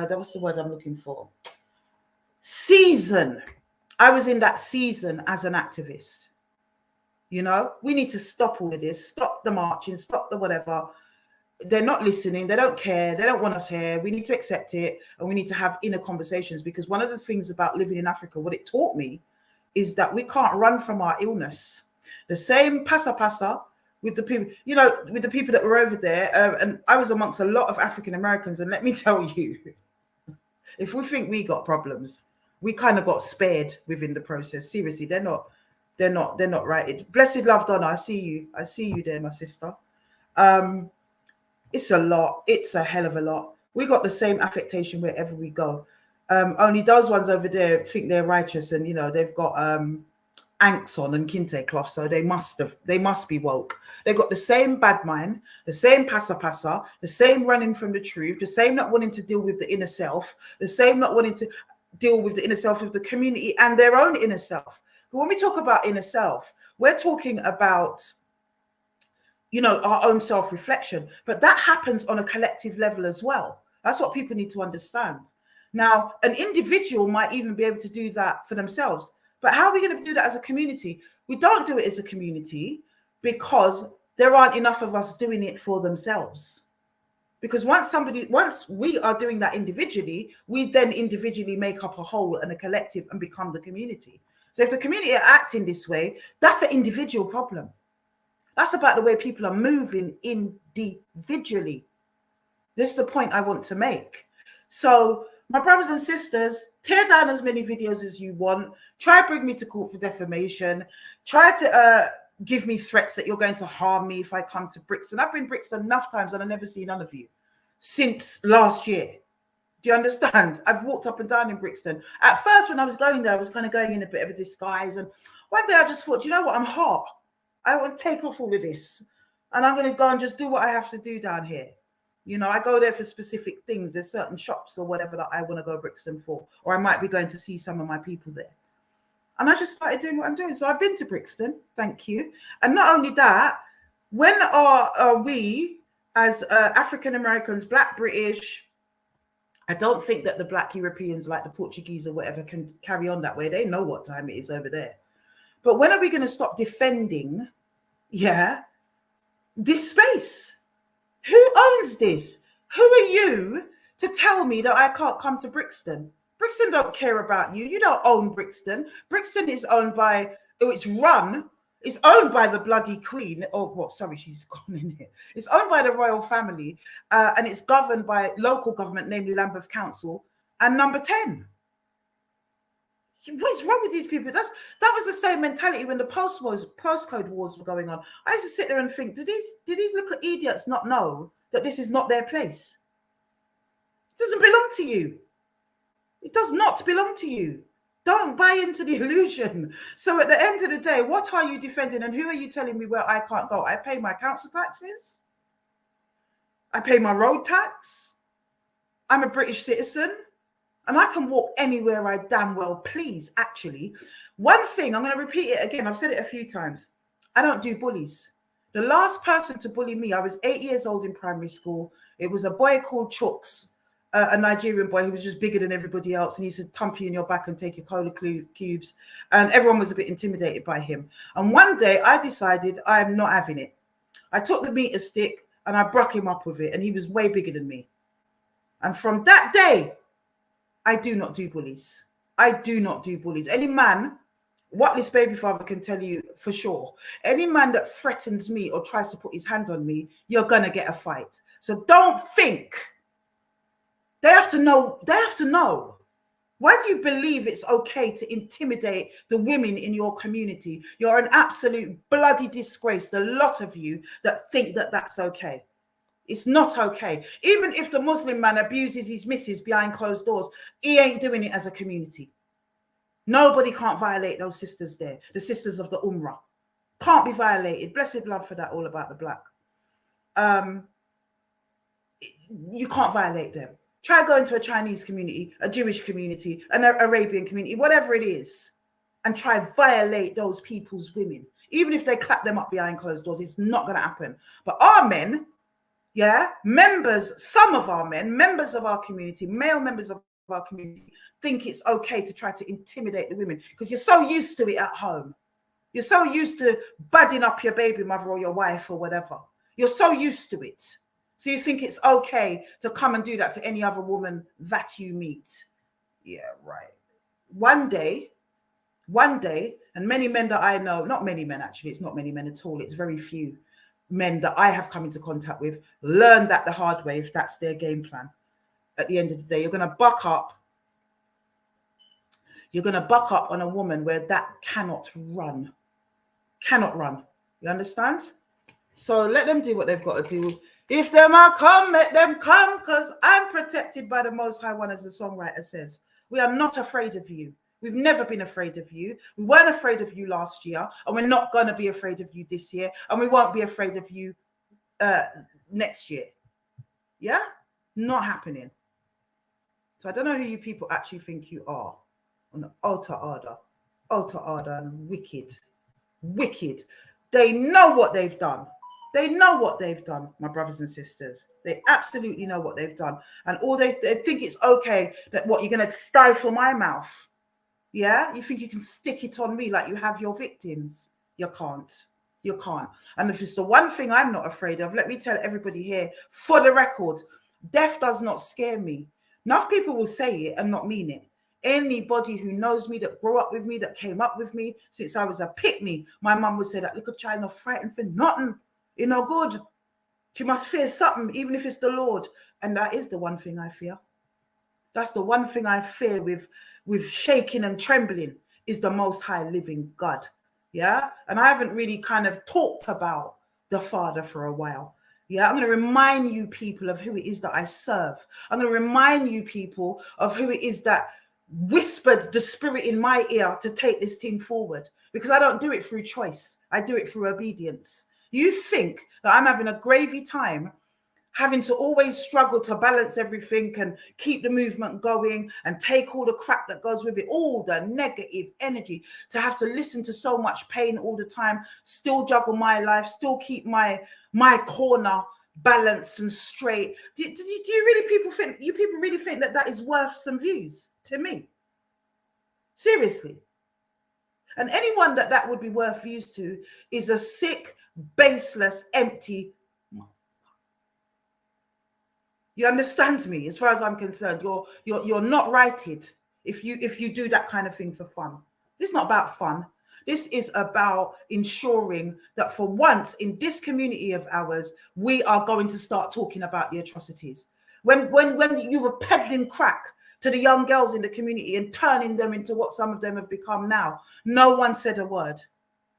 what's the word I'm looking for? Season. I was in that season as an activist. You know, we need to stop all of this, stop the marching, stop the whatever. They're not listening, they don't care, they don't want us here. We need to accept it, and we need to have inner conversations, because one of the things about living in Africa, what it taught me, is that we can't run from our illness. The same pasa with the people, you know, with the people that were over there, and I was amongst a lot of African Americans, and let me tell you, if we think we got problems, we kind of got spared within the process. Seriously, they're not right. Blessed love, Donna, I see you there, my sister. It's a lot. It's a hell of a lot. We got the same affectation wherever we go. Only those ones over there think they're righteous, and you know they've got anks on and kente cloth, so they must be woke. They've got the same bad mind, the same pasa, the same running from the truth, the same not wanting to deal with the inner self, the same not wanting to deal with the inner self of the community and their own inner self. But when we talk about inner self, we're talking about, you know, our own self-reflection, but that happens on a collective level as well. That's what people need to understand. Now, an individual might even be able to do that for themselves, but how are we going to do that as a community? We don't do it as a community because there aren't enough of us doing it for themselves. Because once we are doing that individually, we then individually make up a whole and a collective and become the community. So if the community are acting this way, that's an individual problem. That's about the way people are moving individually. This is the point I want to make. So my brothers and sisters, tear down as many videos as you want. Try to bring me to court for defamation. Try to give me threats that you're going to harm me if I come to Brixton. I've been Brixton enough times and I've never seen none of you since last year. Do you understand? I've walked up and down in Brixton. At first, when I was going there, I was kind of going in a bit of a disguise. And one day I just thought, you know what? I'm hot. I want to take off all of this. And I'm going to go and just do what I have to do down here. You know, I go there for specific things. There's certain shops or whatever that I want to go to Brixton for. Or I might be going to see some of my people there. And I just started doing what I'm doing. So I've been to Brixton. Thank you. And not only that, when are we as African Americans, Black British, I don't think that the Black Europeans like the Portuguese or whatever can carry on that way. They know what time it is over there. But when are we going to stop defending, this space? Who owns this? Who are you to tell me that I can't come to Brixton? Brixton don't care about you. You don't own Brixton. Brixton is owned by, it's owned by the bloody Queen. Oh, well, sorry, she's gone in here. It's owned by the royal family and it's governed by local government, namely Lambeth Council and Number 10. What's wrong with these people? That was the same mentality when the postcode wars were going on. I used to sit there and think, did these little idiots not know that this is not their place? It doesn't belong to you. It does not belong to you. Don't buy into the illusion. So at the end of the day, what are you defending and who are you telling me where I can't go? I pay my council taxes. I pay my road tax. I'm a British citizen. And I can walk anywhere I damn well please, actually. One thing, I'm going to repeat it again. I've said it a few times. I don't do bullies. The last person to bully me, I was 8 years old in primary school. It was a boy called Chooks, a Nigerian boy who was just bigger than everybody else. And he used to thump you in your back and take your cola cubes. And everyone was a bit intimidated by him. And one day I decided I am not having it. I took the meter stick and I broke him up with it. And he was way bigger than me. And from that day, I do not do bullies. I do not do bullies. Any man, what this baby father can tell you for sure, any man that threatens me or tries to put his hand on me, you're going to get a fight. So don't think. They have to know. They have to know. Why do you believe it's okay to intimidate the women in your community? You're an absolute bloody disgrace, the lot of you that think that that's okay. It's not okay. Even if the Muslim man abuses his missus behind closed doors, he ain't doing it as a community. Nobody can't violate those sisters there. The sisters of the Ummah can't be violated. Blessed love for that, all about the black. You can't violate them. Try going to a Chinese community, a Jewish community, an Arabian community, whatever it is, and try violate those people's women. Even if they clap them up behind closed doors, it's not going to happen. But our men, some of our men, members of our community, male members of our community, think it's okay to try to intimidate the women because you're so used to it at home. You're so used to budding up your baby mother or your wife or whatever. You're so used to it. So you think it's okay to come and do that to any other woman that you meet. Yeah, right. One day, and many men that I know, not many men actually, it's not many men at all, it's very few men that I have come into contact with, learn that the hard way if that's their game plan. At the end of the day, you're going to buck up. You're going to buck up on a woman where that cannot run. Cannot run. You understand? So let them do what they've got to do. If them are come, let them come, because I'm protected by the Most High One, as the songwriter says. We are not afraid of you. We've never been afraid of you. We weren't afraid of you last year, and we're not going to be afraid of you this year, and we won't be afraid of you next year. Yeah? Not happening. So I don't know who you people actually think you are. On the altar order, and wicked. They know what they've done. They know what they've done, my brothers and sisters. They absolutely know what they've done. And all they think it's okay that what, you're going to stifle my mouth. Yeah? You think you can stick it on me like you have your victims? You can't. You can't. And if it's the one thing I'm not afraid of, let me tell everybody here, for the record, death does not scare me. Enough people will say it and not mean it. Anybody who knows me, that grew up with me, that came up with me since I was a pickney, my mum would say that little child not frightened for nothing. You know, good. She must fear something, even if it's the Lord. And that is the one thing I fear. That's the one thing I fear with shaking and trembling, is the Most High living God. Yeah. And I haven't really kind of talked about the Father for a while. Yeah. I'm going to remind you people of who it is that I serve. I'm going to remind you people of who it is that whispered the Spirit in my ear to take this thing forward, because I don't do it through choice. I do it through obedience. You think that I'm having a gravy time, having to always struggle to balance everything and keep the movement going and take all the crap that goes with it, all the negative energy, to have to listen to so much pain all the time, still juggle my life, still keep my corner balanced and straight. Do you people really think that is worth some views to me? Seriously. And anyone that would be worth views to is a sick, baseless, empty. You understand me? As far as I'm concerned, you're not righted if you do that kind of thing for fun. This is not about fun. This is about ensuring that for once in this community of ours, we are going to start talking about the atrocities. When you were peddling crack to the young girls in the community and turning them into what some of them have become now, no one said a word.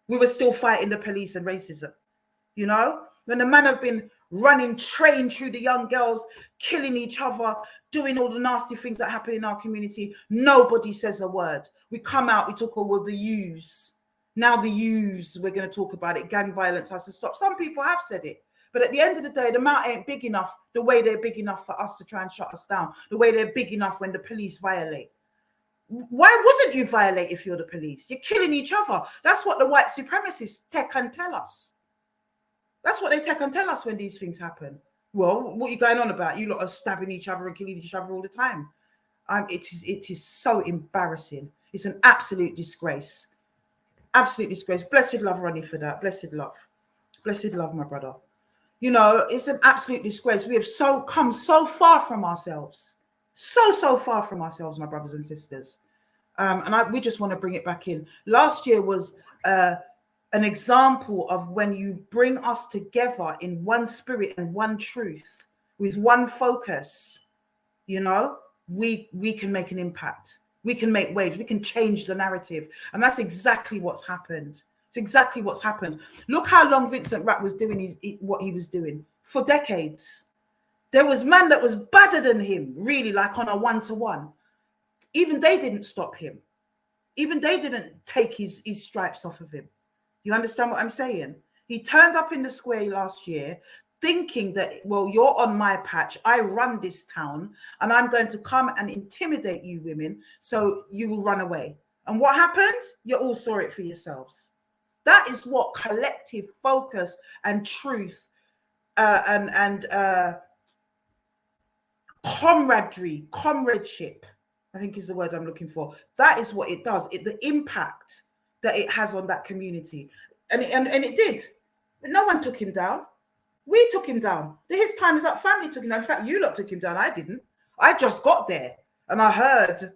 We were still fighting the police and racism. You know, when the man have been running train through the young girls, killing each other, doing all the nasty things that happen in our community, nobody says a word. We come out, we talk all the yous. Now the yous, we're going to talk about it. Gang violence has to stop. Some people have said it. But at the end of the day, the mouth ain't big enough the way they're big enough for us to try and shut us down, the way they're big enough when the police violate. Why wouldn't you violate if you're the police? You're killing each other. That's what the white supremacists take and tell us. That's what they take and tell us when these things happen. Well, what are you going on about? You lot are stabbing each other and killing each other all the time. It is so embarrassing. It's an absolute disgrace. Absolute disgrace. Blessed love, Ronnie, for that. Blessed love. Blessed love, my brother. You know, it's an absolute disgrace. We have come so far from ourselves. So far from ourselves, my brothers and sisters. And we just want to bring it back in. Last year was an example of when you bring us together in one spirit and one truth with one focus, you know, we can make an impact. We can make waves. We can change the narrative. And that's exactly what's happened. It's exactly what's happened. Look how long Vincent Rapp was doing what he was doing for decades. There was man that was badder than him, really, like on a one-to-one. Even they didn't stop him. Even they didn't take his stripes off of him. You understand what I'm saying? He turned up in the square last year thinking that, well, you're on my patch. I run this town and I'm going to come and intimidate you women so you will run away. And what happened? You all saw it for yourselves. That is what collective focus and truth and comradeship, I think is the word I'm looking for. That is what it does. The impact that it has on that community. And it did. But no one took him down. We took him down. His time is up. Family took him down. In fact, you lot took him down. I didn't. I just got there and I heard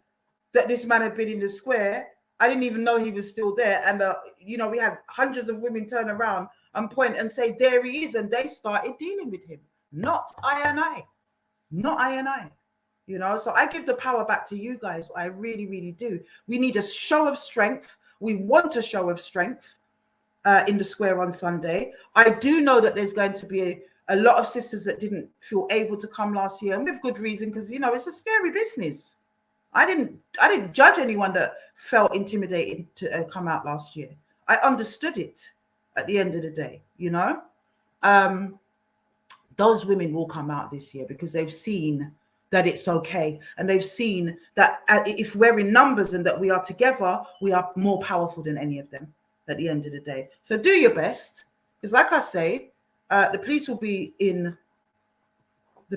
that this man had been in the square. I didn't even know he was still there. And, you know, we had hundreds of women turn around and point and say, there he is. And they started dealing with him. Not I and I. Not I and I. You know, so I give the power back to you guys. I really, really do. We need a show of strength. We want a show of strength in the square on Sunday. I do know that there's going to be a lot of sisters that didn't feel able to come last year, and with good reason, because, you know, it's a scary business. I didn't judge anyone that felt intimidated to come out last year. I understood it at the end of the day, you know. Those women will come out this year because they've seen that it's okay. And they've seen that if we're in numbers and that we are together, we are more powerful than any of them at the end of the day. So do your best. Because like I say, the police will be in, they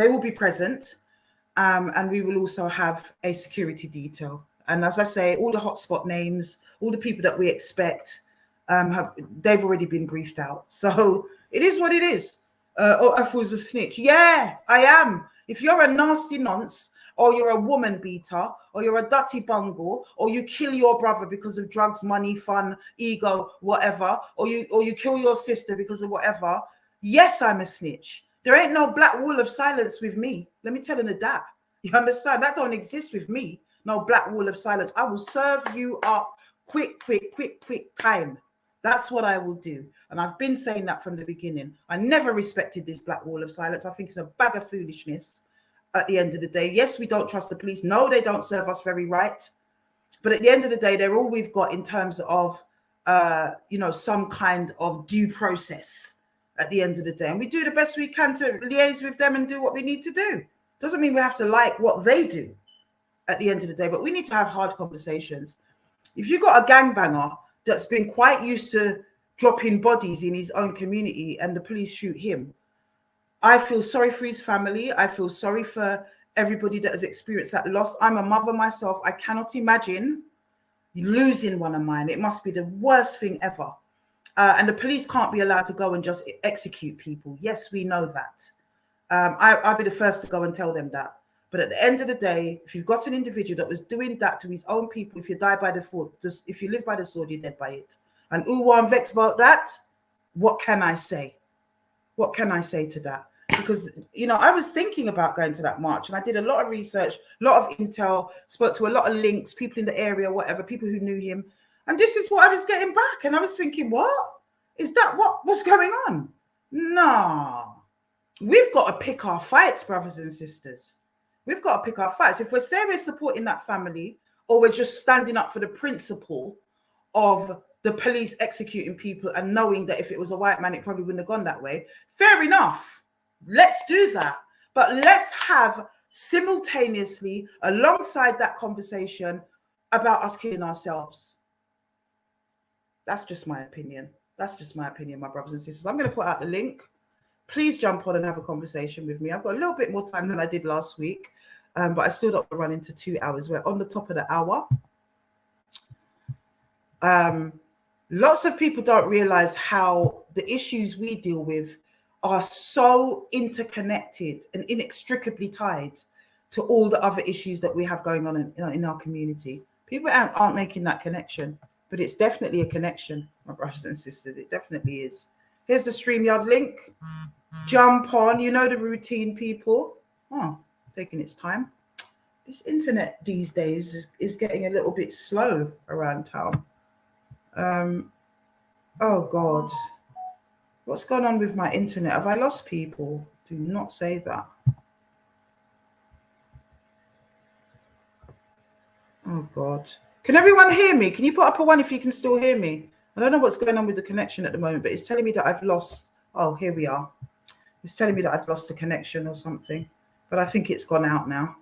will be present. And we will also have a security detail. And as I say, all the hotspot names, all the people that we expect, they've already been briefed out. So it is what it is. Afua's a snitch. Yeah, I am. If you're a nasty nonce or you're a woman beater, or you're a dirty bungle, or you kill your brother because of drugs, money, fun, ego, whatever, or you kill your sister because of whatever, yes, I'm a snitch. There ain't no black wall of silence with me. Let me tell you that. You understand? That don't exist with me. No black wall of silence. I will serve you up quick time. That's what I will do. And I've been saying that from the beginning. I never respected this black wall of silence. I think it's a bag of foolishness at the end of the day. Yes, we don't trust the police. No, they don't serve us very right. But at the end of the day, they're all we've got in terms of, some kind of due process at the end of the day. And we do the best we can to liaise with them and do what we need to do. Doesn't mean we have to like what they do at the end of the day, but we need to have hard conversations. If you've got a gangbanger that's been quite used to dropping bodies in his own community and the police shoot him, I feel sorry for his family. I feel sorry for everybody that has experienced that loss. I'm a mother myself. I cannot imagine losing one of mine. It must be the worst thing ever. And the police can't be allowed to go and just execute people. Yes, we know that. I'll be the first to go and tell them that. But at the end of the day, if you've got an individual that was doing that to his own people, if you die by the sword, if you live by the sword, you're dead by it. And I'm vexed about that. What can I say? What can I say to that? Because, I was thinking about going to that march and I did a lot of research, a lot of intel, spoke to a lot of links, people in the area, whatever, people who knew him. And this is what I was getting back. And I was thinking, what? Is that what's going on? No. We've got to pick our fights, brothers and sisters. We've got to pick our fights. If we're saying we're supporting that family, or we're just standing up for the principle of the police executing people and knowing that if it was a white man, it probably wouldn't have gone that way, fair enough. Let's do that. But let's have simultaneously, alongside that conversation, about us killing ourselves. That's just my opinion. That's just my opinion, my brothers and sisters. I'm going to put out the link. Please jump on and have a conversation with me. I've got a little bit more time than I did last week, but I still don't want to run into 2 hours. We're on the top of the hour. Lots of people don't realize how the issues we deal with are so interconnected and inextricably tied to all the other issues that we have going on in our community. People aren't making that connection, but it's definitely a connection, my brothers and sisters. It definitely is. Here's the StreamYard link. Jump on. You know the routine, people. Oh, taking its time. This internet these days is getting a little bit slow around town. Oh, God. What's going on with my internet? Have I lost people? Do not say that. Oh, God. Can everyone hear me? Can you put up a 1 if you can still hear me? I don't know what's going on with the connection at the moment, but it's telling me that I've lost. Oh, here we are. It's telling me that I've lost the connection or something, but I think it's gone out now.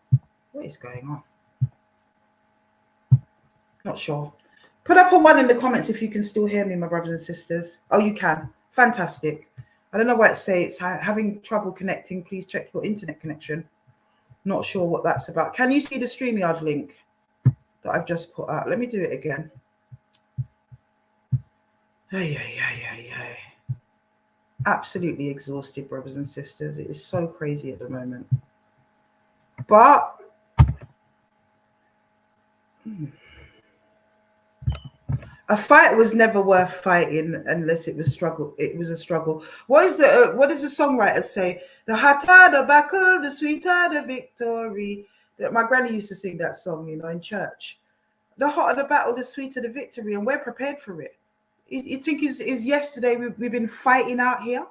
What is going on? Not sure. Put up a 1 in the comments if you can still hear me, my brothers and sisters. Oh, you can. Fantastic. I don't know why it's having trouble connecting. Please check your internet connection. Not sure what that's about. Can you see the StreamYard link that I've just put out? Let me do it again. Absolutely exhausted, brothers and sisters. It is so crazy at the moment. But a fight was never worth fighting unless it was struggle. It was a struggle. What does the songwriter say? The hotter the battle, the sweeter the victory. My granny used to sing that song, in church. The hotter the battle, the sweeter the victory, and we're prepared for it. You think is yesterday we've been fighting out here?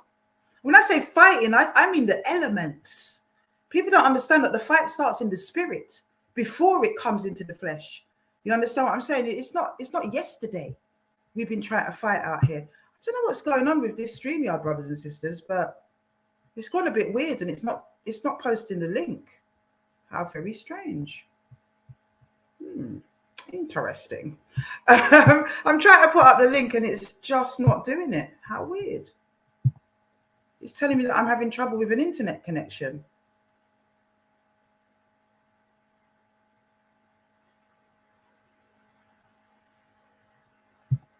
When I say fighting, I mean the elements. People don't understand that the fight starts in the spirit before it comes into the flesh. You understand what I'm saying? It's not yesterday we've been trying to fight out here. I don't know what's going on with this StreamYard, brothers and sisters, but it's gone a bit weird and it's not posting the link. How very strange. Interesting. I'm trying to put up the link and it's just not doing it. How weird. It's telling me that I'm having trouble with an internet connection.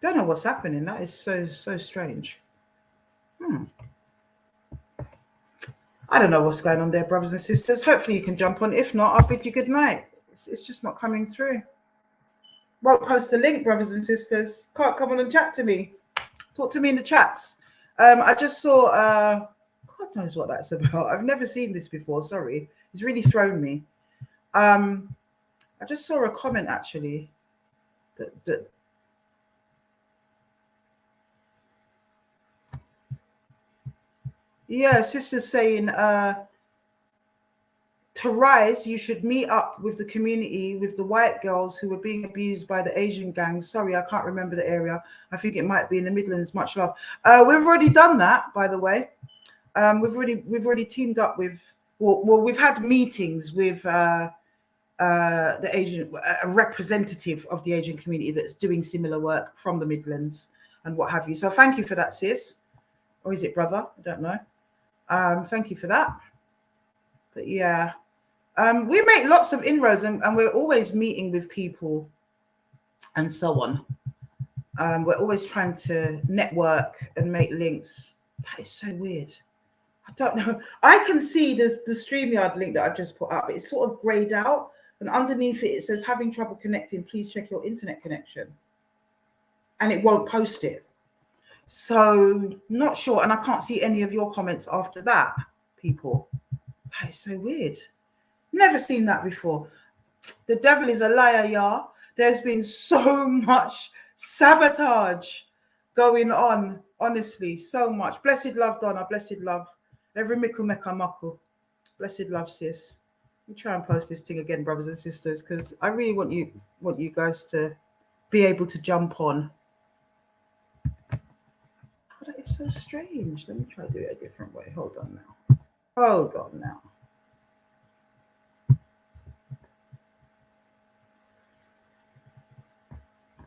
Don't know what's happening. That is so strange. I don't know what's going on there, brothers and sisters. Hopefully you can jump on. If not, I'll bid you good night. It's just not coming through. Won't post a link, brothers and sisters. Can't come on and chat to me. Talk to me in the chats. I just saw, God knows what that's about. I've never seen this before. Sorry. It's really thrown me. I just saw a comment actually that yeah, sister's saying to rise, you should meet up with the community, with the white girls who were being abused by the Asian gangs. Sorry, I can't remember the area. I think it might be in the Midlands. Much love. We've already done that, by the way. We've already teamed up with. Well, we've had meetings with the Asian, a representative of the Asian community that's doing similar work from the Midlands and what have you. So thank you for that, sis. Or is it brother? I don't know. Thank you for that. But yeah. We make lots of inroads and we're always meeting with people and so on. We're always trying to network and make links. That is so weird. I don't know. I can see the StreamYard link that I've just put up. It's sort of grayed out. And underneath it, it says, having trouble connecting, please check your internet connection. And it won't post it. So not sure. And I can't see any of your comments after that, people. That is so weird. Never seen that before. The devil is a liar, y'all. There's been so much sabotage going on, honestly, so much. Blessed love, Donna, blessed love. Every mickle mecca muckle. Blessed love, sis. Let me try and post this thing again, brothers and sisters, because I really want you guys to be able to jump on. Oh, that is so strange. Let me try to do it a different way. Hold on now. Hold on now.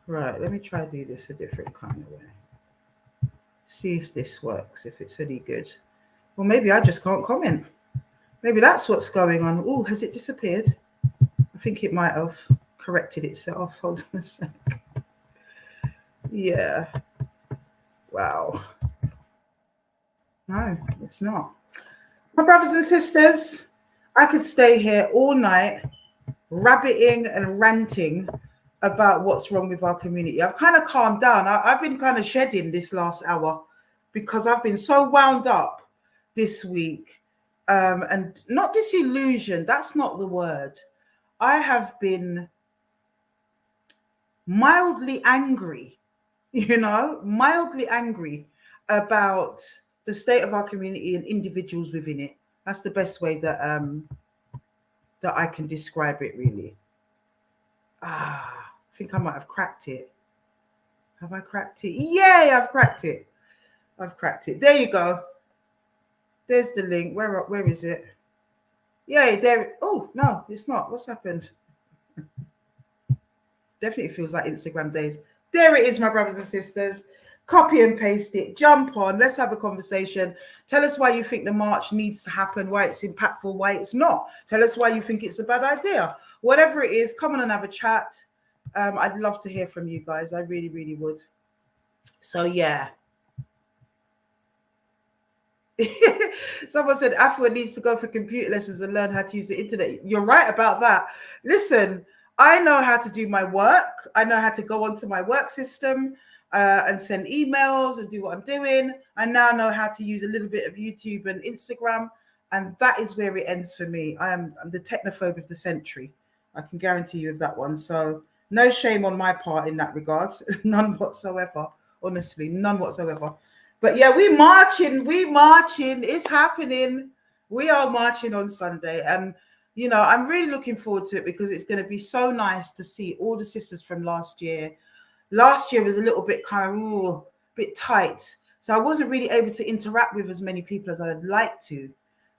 Right, let me try to do this a different kind of way. See if this works, if it's any good. Well, maybe I just can't comment. Maybe that's what's going on. Oh, has it disappeared? I think it might have corrected itself. Hold on a sec. Yeah. Wow. No, it's not. My brothers and sisters, I could stay here all night rabbiting and ranting about what's wrong with our community. I've kind of calmed down. I've been kind of shedding this last hour because I've been so wound up this week. And not disillusioned, that's not the word. I have been mildly angry, mildly angry about the state of our community and individuals within it. That's the best way that I can describe it, really. I think I might have cracked it. Have I cracked it? Yay, I've cracked it. I've cracked it. There you go. There's the link. Where is it? Yay, there. Oh, no, it's not. What's happened? Definitely feels like Instagram days. There it is, my brothers and sisters. Copy and paste it. Jump on. Let's have a conversation. Tell us why you think the march needs to happen, why it's impactful, why it's not. Tell us why you think it's a bad idea. Whatever it is, come on and have a chat. I'd love to hear from you guys. I really, really would. So, yeah. Someone said Afua needs to go for computer lessons and learn how to use the internet. You're right about that. Listen, I know how to do my work. I know how to go onto my work system and send emails and do what I'm doing. I now know how to use a little bit of YouTube and Instagram, and that is where it ends for me. I'm the technophobe of the century. I can guarantee you of that one. So no shame on my part in that regard. None whatsoever. Honestly, none whatsoever. But yeah, we marching. It's happening. We are marching on Sunday. And, I'm really looking forward to it because it's going to be so nice to see all the sisters from last year. Last year was a little bit bit tight. So I wasn't really able to interact with as many people as I'd like to.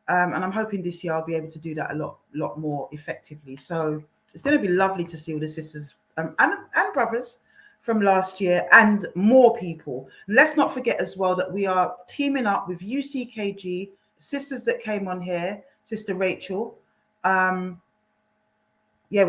And I'm hoping this year I'll be able to do that a lot more effectively. So it's going to be lovely to see all the sisters and brothers from last year and more people. And let's not forget as well that we are teaming up with UCKG, sisters that came on here, Sister Rachel. We're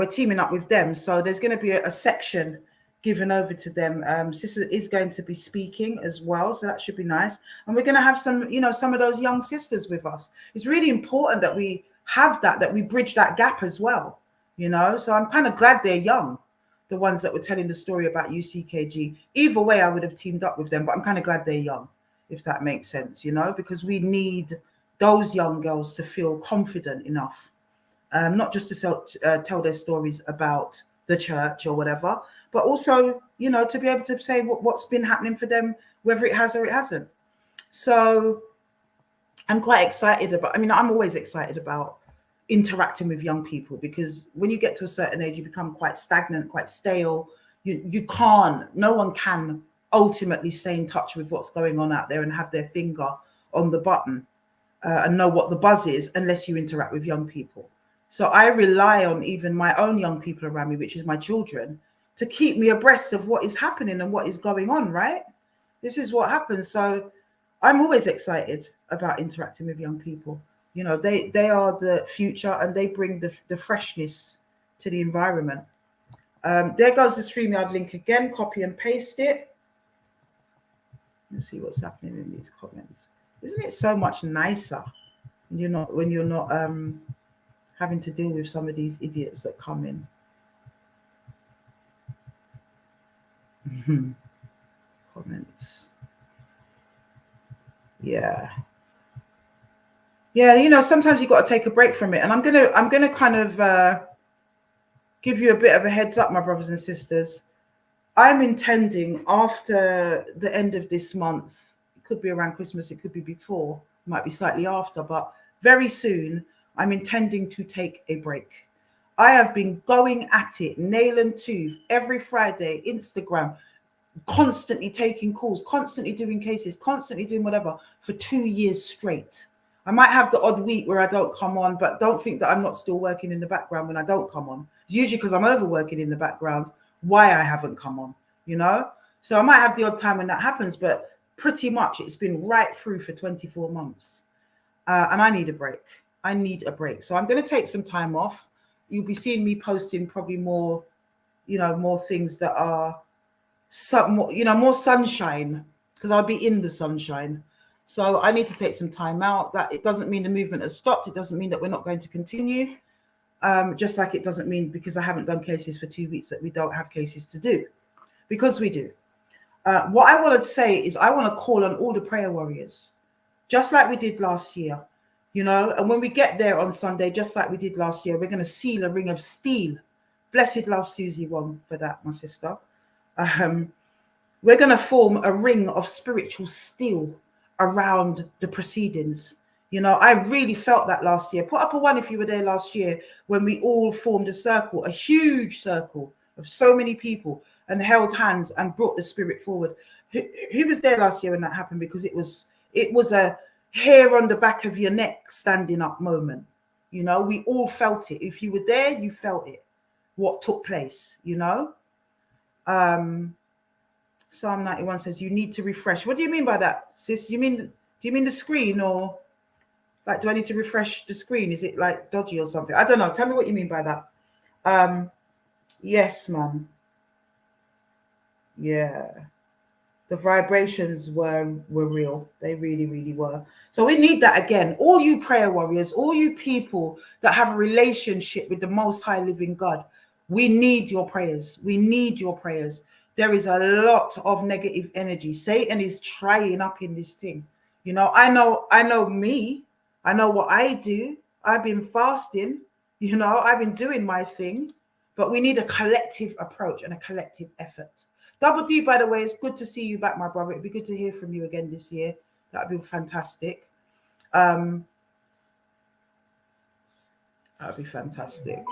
teaming up with them. So there's going to be a section given over to them. Sister is going to be speaking as well, so that should be nice. And we're going to have some, some of those young sisters with us. It's really important that we have that we bridge that gap as well, So I'm kind of glad they're young, the ones that were telling the story about UCKG. Either way, I would have teamed up with them, but I'm kind of glad they're young, if that makes sense, because we need those young girls to feel confident enough, not just to tell their stories about the church or whatever, but also, to be able to say what's been happening for them, whether it has or it hasn't. So I'm quite excited I'm always excited about interacting with young people, because when you get to a certain age, you become quite stagnant, quite stale. No one can ultimately stay in touch with what's going on out there and have their finger on the button and know what the buzz is unless you interact with young people. So I rely on even my own young people around me, which is my children, to keep me abreast of what is happening and what is going on, right? This is what happens. So I'm always excited about interacting with young people. They are the future, and they bring the freshness to the environment. There goes the StreamYard link again. Copy and paste it. Let's see what's happening in these comments. Isn't it so much nicer when you're not having to deal with some of these idiots that come in? Comments. Yeah, sometimes you got to take a break from it, and I'm gonna kind of give you a bit of a heads up, my brothers and sisters. I'm intending, after the end of this month, it could be around Christmas, it could be before, it might be slightly after, but very soon, I'm intending to take a break. I have been going at it, nail and tooth, every Friday, Instagram, constantly taking calls, constantly doing cases, constantly doing whatever for 2 years straight. I might have the odd week where I don't come on, but don't think that I'm not still working in the background when I don't come on. It's usually because I'm overworking in the background why I haven't come on, So I might have the odd time when that happens, but pretty much it's been right through for 24 months. And I need a break. So I'm going to take some time off. You'll be seeing me posting probably more, more things that are more sunshine, because I'll be in the sunshine. So I need to take some time out. That it doesn't mean the movement has stopped. It doesn't mean that we're not going to continue. Just like it doesn't mean because I haven't done cases for 2 weeks that we don't have cases to do, because we do. What I want to say is I want to call on all the prayer warriors, just like we did last year, and when we get there on Sunday, just like we did last year, we're going to seal a ring of steel. Blessed love, Susie Wong, for that, my sister. We're going to form a ring of spiritual steel around the proceedings. I really felt that last year. Put up a 1 if you were there last year, when we all formed a circle, a huge circle of so many people, and held hands and brought the spirit forward. Who was there last year when that happened? Because it was a hair on the back of your neck standing up moment. We all felt it. If you were there, you felt it, what took place, Psalm 91 says you need to refresh. What do you mean by that, sis? Do you mean the screen, or like, do I need to refresh the screen? Is it like dodgy or something? I don't know. Tell me what you mean by that. Yes, man. Yeah. The vibrations were real. They really, really were. So we need that again. All you prayer warriors, all you people that have a relationship with the Most High Living God, we need your prayers. We need your prayers. There is a lot of negative energy. Satan is trying up in this thing. I know me. I know what I do. I've been fasting. I've been doing my thing. But we need a collective approach and a collective effort. Double D, by the way, it's good to see you back, my brother. It'd be good to hear from you again this year. That'd be fantastic. That'd be fantastic.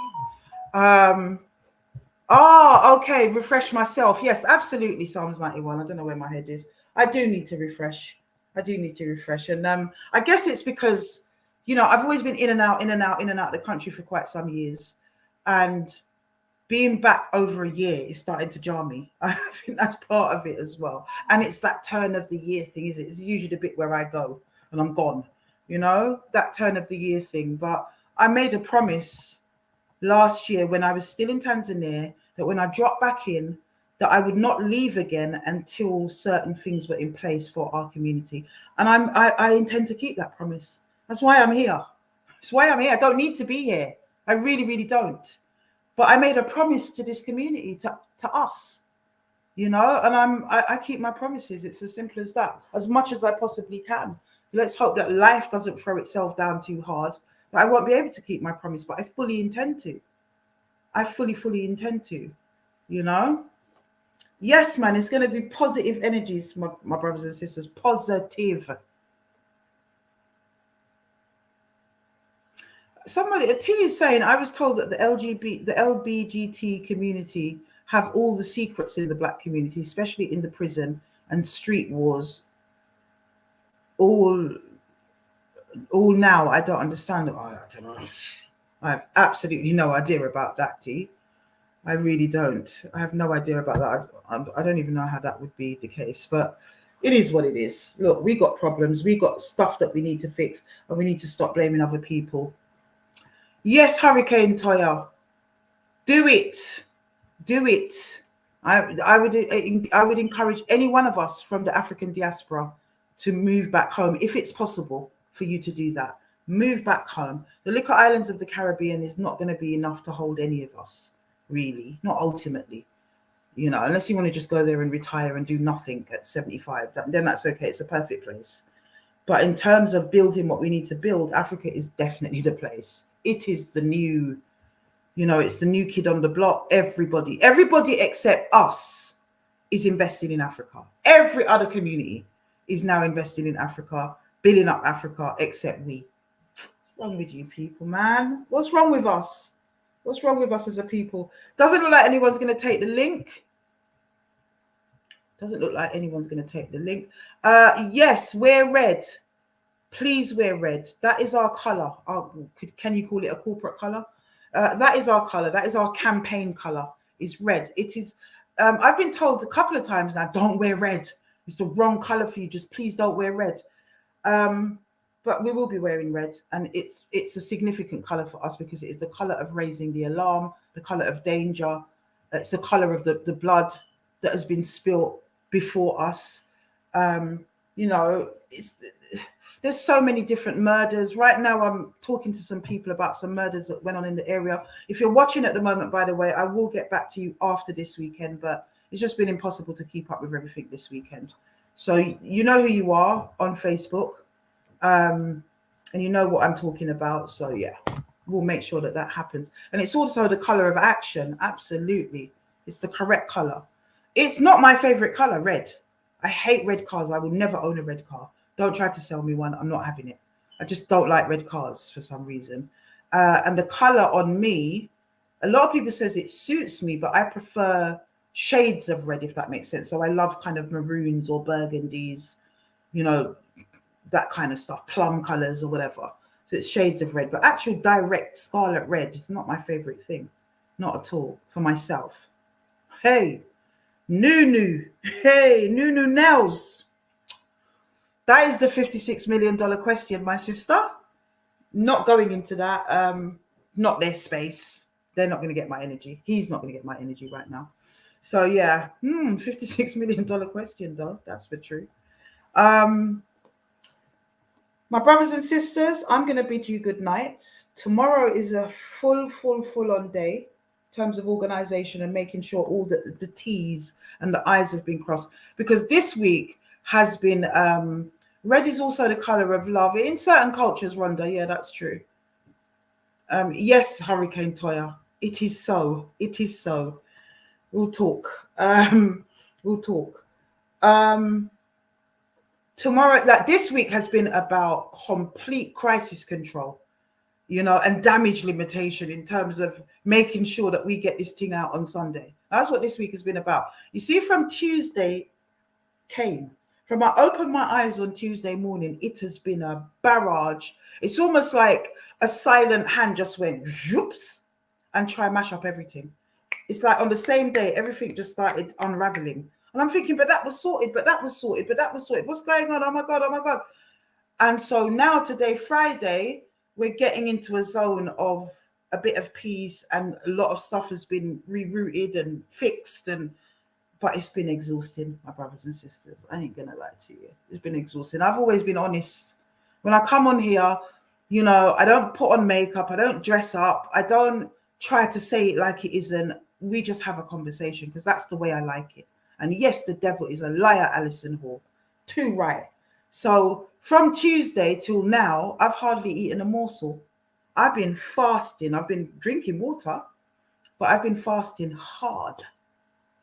Oh, okay. Refresh myself. Yes, absolutely. Psalms 91. I don't know where my head is. I do need to refresh. And I guess it's because, I've always been in and out of the country for quite some years. And being back over a year is starting to jar me. I think that's part of it as well. And it's that turn of the year thing, is it? It's usually the bit where I go and I'm gone, that turn of the year thing. But I made a promise last year when I was still in Tanzania that when I dropped back in, that I would not leave again until certain things were in place for our community. And I intend to keep that promise. That's why I'm here. That's why I'm here. I don't need to be here. I really, really don't. But I made a promise to this community, to us, you know, and I keep my promises. It's as simple as that, as much as I possibly can. Let's hope that life doesn't throw itself down too hard, that I won't be able to keep my promise, but I fully intend to. I fully intend to, you know. Yes, man, it's going to be positive energies, my brothers and sisters. Positive. Somebody, a T is saying, I was told that the LBGT community have all the secrets in the black community, especially in the prison and street wars. All now, I don't understand. I don't know. I have absolutely no idea about that, T. I really don't. I have no idea about that. I don't even know how that would be the case, but it is what it is. Look, we got problems. We got stuff that we need to fix, and we need to stop blaming other people. Yes, Hurricane Toya, do it. Do it. I would encourage any one of us from the African diaspora to move back home, if it's possible for you to do that. Move back home. The little islands of the Caribbean is not going to be enough to hold any of us. Really, not ultimately, you know, unless you want to just go there and retire and do nothing at 75, then that's okay. It's a perfect place. But in terms of building what we need to build, Africa is definitely the place. It is the new, you know, it's the new kid on the block. Everybody except us is investing in Africa. Every other community is now investing in Africa, building up Africa, except we. What's wrong with you people, man? What's wrong with us? What's wrong with us as a people? Doesn't look like anyone's going to take the link. Doesn't look like anyone's going to take the link. Yes, wear red. Please wear red. That is our color. Can you call it a corporate color? That is our color. That is our campaign color. Is red. It is. I've been told a couple of times now, don't wear red. It's the wrong color for you. Just please don't wear red. But we will be wearing red, and it's a significant color for us because it is the color of raising the alarm, the color of danger. It's the color of the blood that has been spilled before us. You know, there's so many different murders. Right now, I'm talking to some people about some murders that went on in the area. If you're watching at the moment, by the way, I will get back to you after this weekend, but it's just been impossible to keep up with everything this weekend. So you know who you are on Facebook. And you know what I'm talking about. So yeah, we'll make sure that happens. And it's also the color of action. Absolutely. It's the correct color. It's not my favorite color, red. I hate red cars. I will never own a red car. Don't try to sell me one. I'm not having it. I just don't like red cars for some reason. And the color on me, a lot of people says it suits me, but I prefer shades of red, if that makes sense. So I love kind of maroons or burgundies, you know, that kind of stuff, plum colors or whatever. So it's shades of red, but actual direct scarlet red is not my favorite thing. Not at all for myself. Hey, Nunu. Hey, Nunu Nels. That is the $56 million question, my sister. Not going into that. Not their space. They're not going to get my energy. He's not going to get my energy right now. So yeah, $56 million question though. That's for true. My brothers and sisters, I'm going to bid you good night. Tomorrow is a full on day in terms of organization and making sure all the T's and the I's have been crossed. Because this week has been, red is also the color of love. In certain cultures, Rhonda, yeah, that's true. Yes, Hurricane Toya, it is so. It is so. We'll talk. We'll talk. Tomorrow, this week has been about complete crisis control, you know, and damage limitation in terms of making sure that we get this thing out on Sunday. That's what this week has been about. You see, from Tuesday from I opened my eyes on Tuesday morning, it has been a barrage. It's almost like a silent hand just went whoops and try mash up everything. It's like on the same day, everything just started unraveling. And I'm thinking, but that was sorted, but that was sorted, but that was sorted. What's going on? Oh my God, oh my God. And so now today, Friday, we're getting into a zone of a bit of peace and a lot of stuff has been rerouted and fixed and But it's been exhausting, my brothers and sisters. I ain't gonna lie to you. It's been exhausting. I've always been honest. When I come on here, you know, I don't put on makeup, I don't dress up, I don't try to say it like it isn't. We just have a conversation because that's the way I like it. And yes, the devil is a liar, Alison Hall. Too right. So from Tuesday till now, I've hardly eaten a morsel. I've been fasting. I've been drinking water, but I've been fasting hard,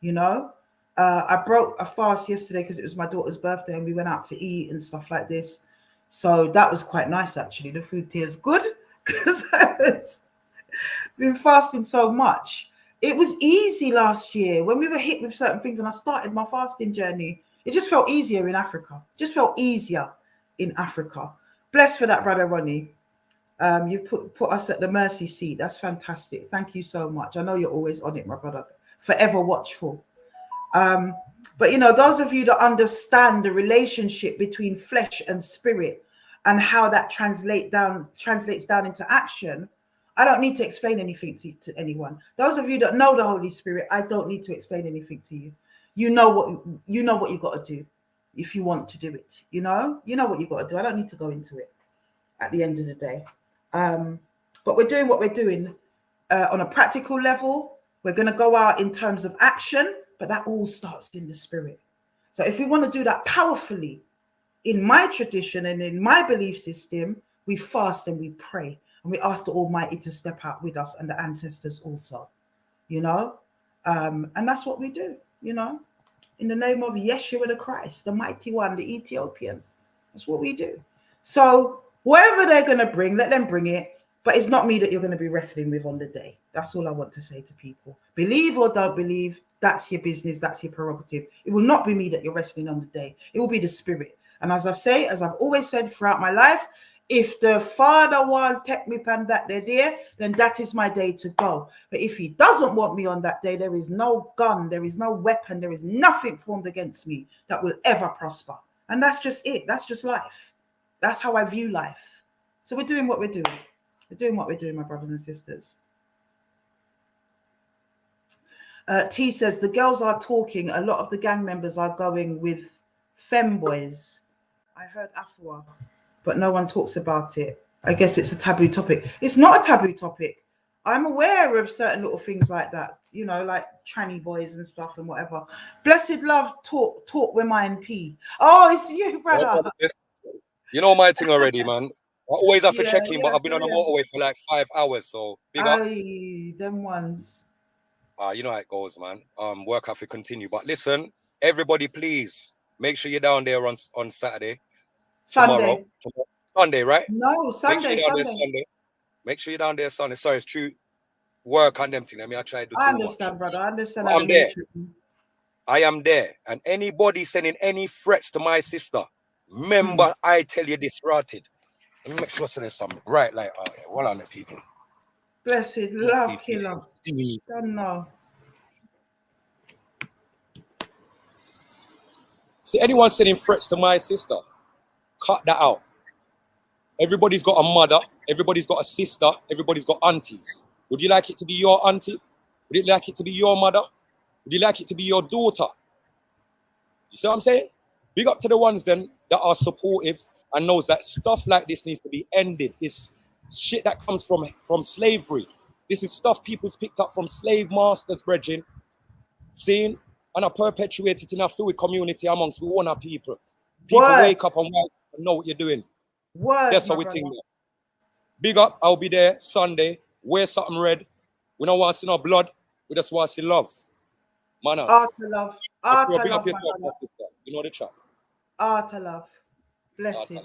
you know. I broke a fast yesterday because it was my daughter's birthday and we went out to eat and stuff like this. So that was quite nice, actually. The food tastes good because I've been fasting so much. It was easy last year when we were hit with certain things and I started my fasting journey. It just felt easier in Africa. Just felt easier in Africa. Blessed for that, Brother Ronnie. You put us at the mercy seat. That's fantastic. Thank you so much. I know you're always on it, my brother. Forever watchful. But you know, those of you that understand the relationship between flesh and spirit and how that translates down into action, I don't need to explain anything to anyone. Those of you that know the Holy Spirit, I don't need to explain anything to you. You know what you got to do if you want to do it. You know what you got to do. I don't need to go into it at the end of the day. But we're doing what we're doing on a practical level. We're going to go out in terms of action, but that all starts in the spirit. So if we want to do that powerfully in my tradition and in my belief system, we fast and we pray and we ask the Almighty to step out with us and the ancestors also, you know, and that's what we do, you know, in the name of Yeshua the Christ, the mighty one, the Ethiopian. That's what we do. So whatever they're going to bring, let them bring it. But it's not me that you're going to be wrestling with on the day. That's all I want to say to people. Believe or don't believe, that's your business, that's your prerogative. It will not be me that you're wrestling on the day. It will be the spirit. And as I've always said throughout my life, if the Father won't take me on that day, then that is my day to go. But if he doesn't want me on that day, there is no gun, there is no weapon, there is nothing formed against me that will ever prosper. And that's just it. That's just life. That's how I view life. So we're doing what we're doing. We're doing what we're doing, my brothers and sisters. T says, the girls are talking. A lot of the gang members are going with femboys. I heard Afua, but no one talks about it. I guess it's a taboo topic. It's not a taboo topic. I'm aware of certain little things like that, you know, like tranny boys and stuff and whatever. Blessed love, talk with my P. Oh, it's you, brother. You know my thing already, man. I always have to check in, but I've been on the motorway for like 5 hours, so big up. Them ones. You know how it goes, man. Work have to continue. But listen, everybody, please make sure you're down there on Saturday. Sunday. Tomorrow. Sunday, right? No, Sunday. Make sure you're down there Sunday. Sorry, it's true. Work on them things. I mean, I try to do too much. I understand, brother. I understand. I'm there. I am there. And anybody sending any threats to my sister, remember, I tell you this, rotted. Let me make sure there's some right light out here. What on the people? Blessed love, killer. Don't know. See, anyone sending threats to my sister, cut that out. Everybody's got a mother. Everybody's got a sister. Everybody's got aunties. Would you like it to be your auntie? Would you like it to be your mother? Would you like it to be your daughter? You see what I'm saying? Big up to the ones then that are supportive and knows that stuff like this needs to be ended. This shit that comes from slavery. This is stuff people's picked up from slave masters, brethren. Seeing and are perpetuated in a fluid community amongst we own our people. People wake up and know what you're doing. That's how we think. Big up, I'll be there Sunday. Wear something red. We don't want to see no blood. We just want to see love. Manners. Art to love. Art to big love, up yourself, my sister. You know the chat. Art to love. Blessed.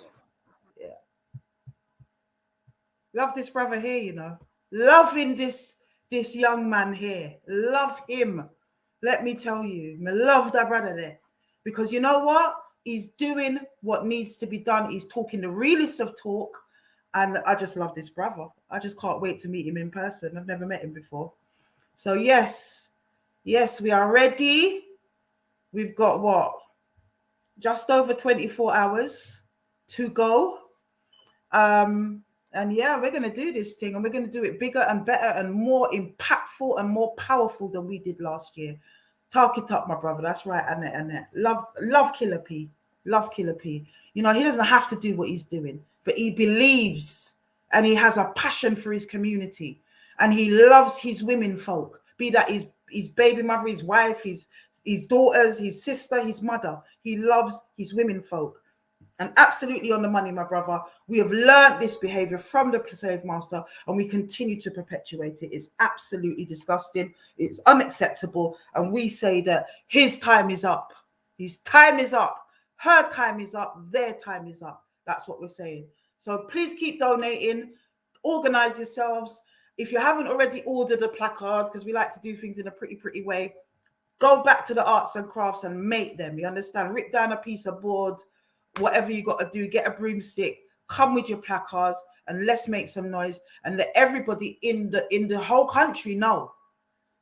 Yeah. Love this brother here, you know. Loving this young man here. Love him. Let me tell you. I love that brother there. Because you know what? He's doing what needs to be done. He's talking the realest of talk. And I just love this brother. I just can't wait to meet him in person. I've never met him before. So yes, we are ready. We've got what? Just over 24 hours to go. And yeah, we're going to do this thing and we're going to do it bigger and better and more impactful and more powerful than we did last year. Talk it up, my brother. That's right, Annette, Annette. Love Killer P. Love Killer P. You know, he doesn't have to do what he's doing, but he believes and he has a passion for his community. And he loves his women folk, be that his baby mother, his wife, his daughters, his sister, his mother. He loves his women folk. And absolutely on the money, my brother. We have learned this behavior from the slave master and we continue to perpetuate it. It's absolutely disgusting. It's unacceptable. And we say that his time is up. His time is up. Her time is up. Their time is up. That's what we're saying. So please keep donating. Organize yourselves. If you haven't already ordered a placard, because we like to do things in a pretty way, go back to the arts and crafts and make them. You understand? Rip down a piece of board, whatever you got to do, get a broomstick, come with your placards, and let's make some noise and let everybody in the whole country know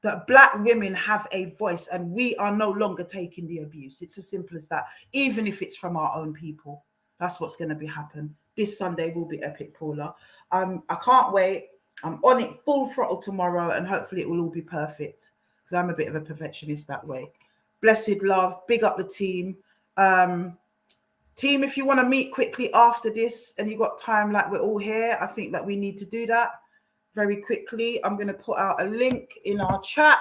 that Black women have a voice and we are no longer taking the abuse. It's as simple as that, even if it's from our own people. That's what's going to be happen. This Sunday will be epic, Paula. I can't wait. I'm on it full throttle tomorrow and hopefully it will all be perfect because I'm a bit of a perfectionist that way. Blessed love. Big up the team. Team, if you want to meet quickly after this and you got time like we're all here, I think that we need to do that very quickly. I'm going to put out a link in our chat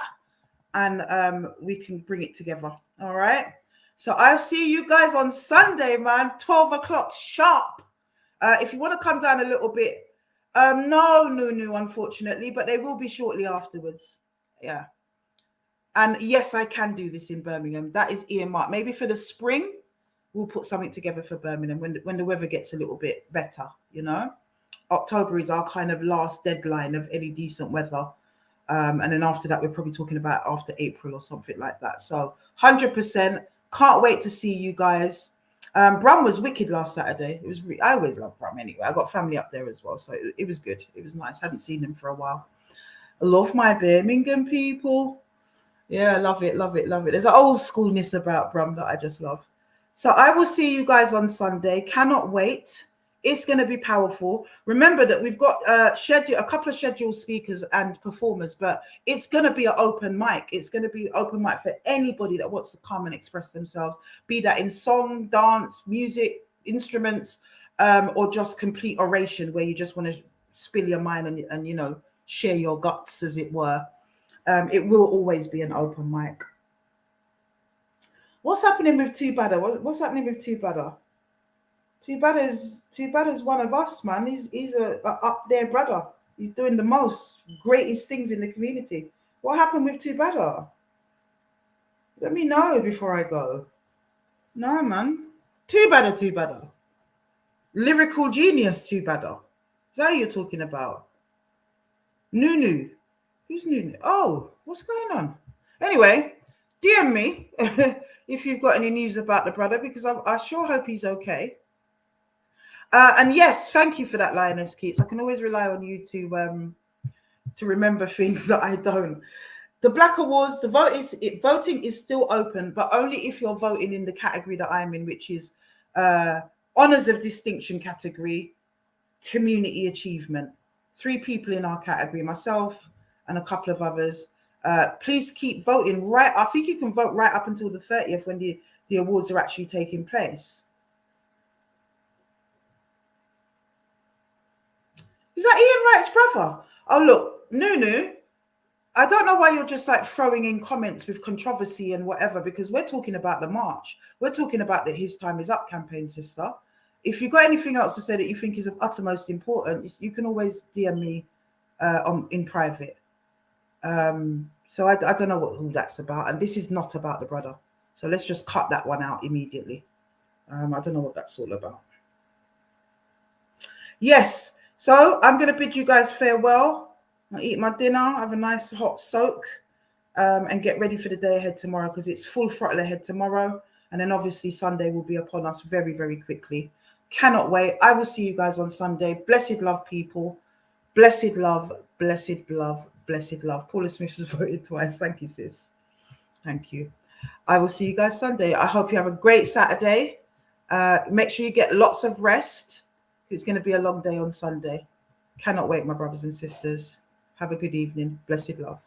and we can bring it together. All right. So I'll see you guys on Sunday, man, 12 o'clock sharp. If you want to come down a little bit, no, unfortunately, but they will be shortly afterwards. Yeah. And yes, I can do this in Birmingham. That is earmarked. Maybe for the spring, we'll put something together for Birmingham when the weather gets a little bit better, you know. October is our kind of last deadline of any decent weather. And then after that, we're probably talking about after April or something like that. So 100%. Can't wait to see you guys. Brum was wicked last Saturday. It was I always love Brum anyway. I got family up there as well. So it was good. It was nice. Hadn't seen them for a while. I love my Birmingham people. Yeah, love it. There's an old schoolness about Brum that I just love. So I will see you guys on Sunday. Cannot wait. It's going to be powerful. Remember that we've got a couple of scheduled speakers and performers, but it's going to be an open mic. It's going to be open mic for anybody that wants to come and express themselves, be that in song, dance, music, instruments, or just complete oration where you just want to spill your mind and you know, share your guts, as it were. It will always be an open mic. What's happening with Too Badder? What's happening with Too Badder? Too Badder's one of us, man. He's a up there brother. He's doing the most greatest things in the community. What happened with Too Badder? Let me know before I go. No, man. Too Badder. Lyrical genius, Too Badder. Is that who you're talking about? Nunu. Who's Nunu? Oh, what's going on? Anyway, DM me if you've got any news about the brother, because I sure hope he's okay. And yes, thank you for that, Lioness Keats. I can always rely on you to remember things that I don't. The Black Awards, voting is still open, but only if you're voting in the category that I'm in, which is Honours of Distinction category, Community Achievement. 3 people in our category, myself and a couple of others. Please keep voting. I think you can vote right up until the 30th when the awards are actually taking place. Is that Ian Wright's brother? Oh, look, Nunu, I don't know why you're just like throwing in comments with controversy and whatever, because we're talking about the march. We're talking about the His Time Is Up campaign, sister. If you've got anything else to say that you think is of uttermost importance, you can always DM me in private. So I don't know what all that's about. And this is not about the brother. So let's just cut that one out immediately. I don't know what that's all about. Yes. So I'm going to bid you guys farewell. I'll eat my dinner, have a nice hot soak, and get ready for the day ahead tomorrow, because it's full throttle ahead tomorrow. And then obviously Sunday will be upon us very, very quickly. Cannot wait. I will see you guys on Sunday. Blessed love, people. Blessed love, blessed love, blessed love. Paula Smith has voted twice. Thank you, sis. Thank you. I will see you guys Sunday. I hope you have a great Saturday. Make sure you get lots of rest. It's going to be a long day on Sunday. Cannot wait, my brothers and sisters. Have a good evening. Blessed love.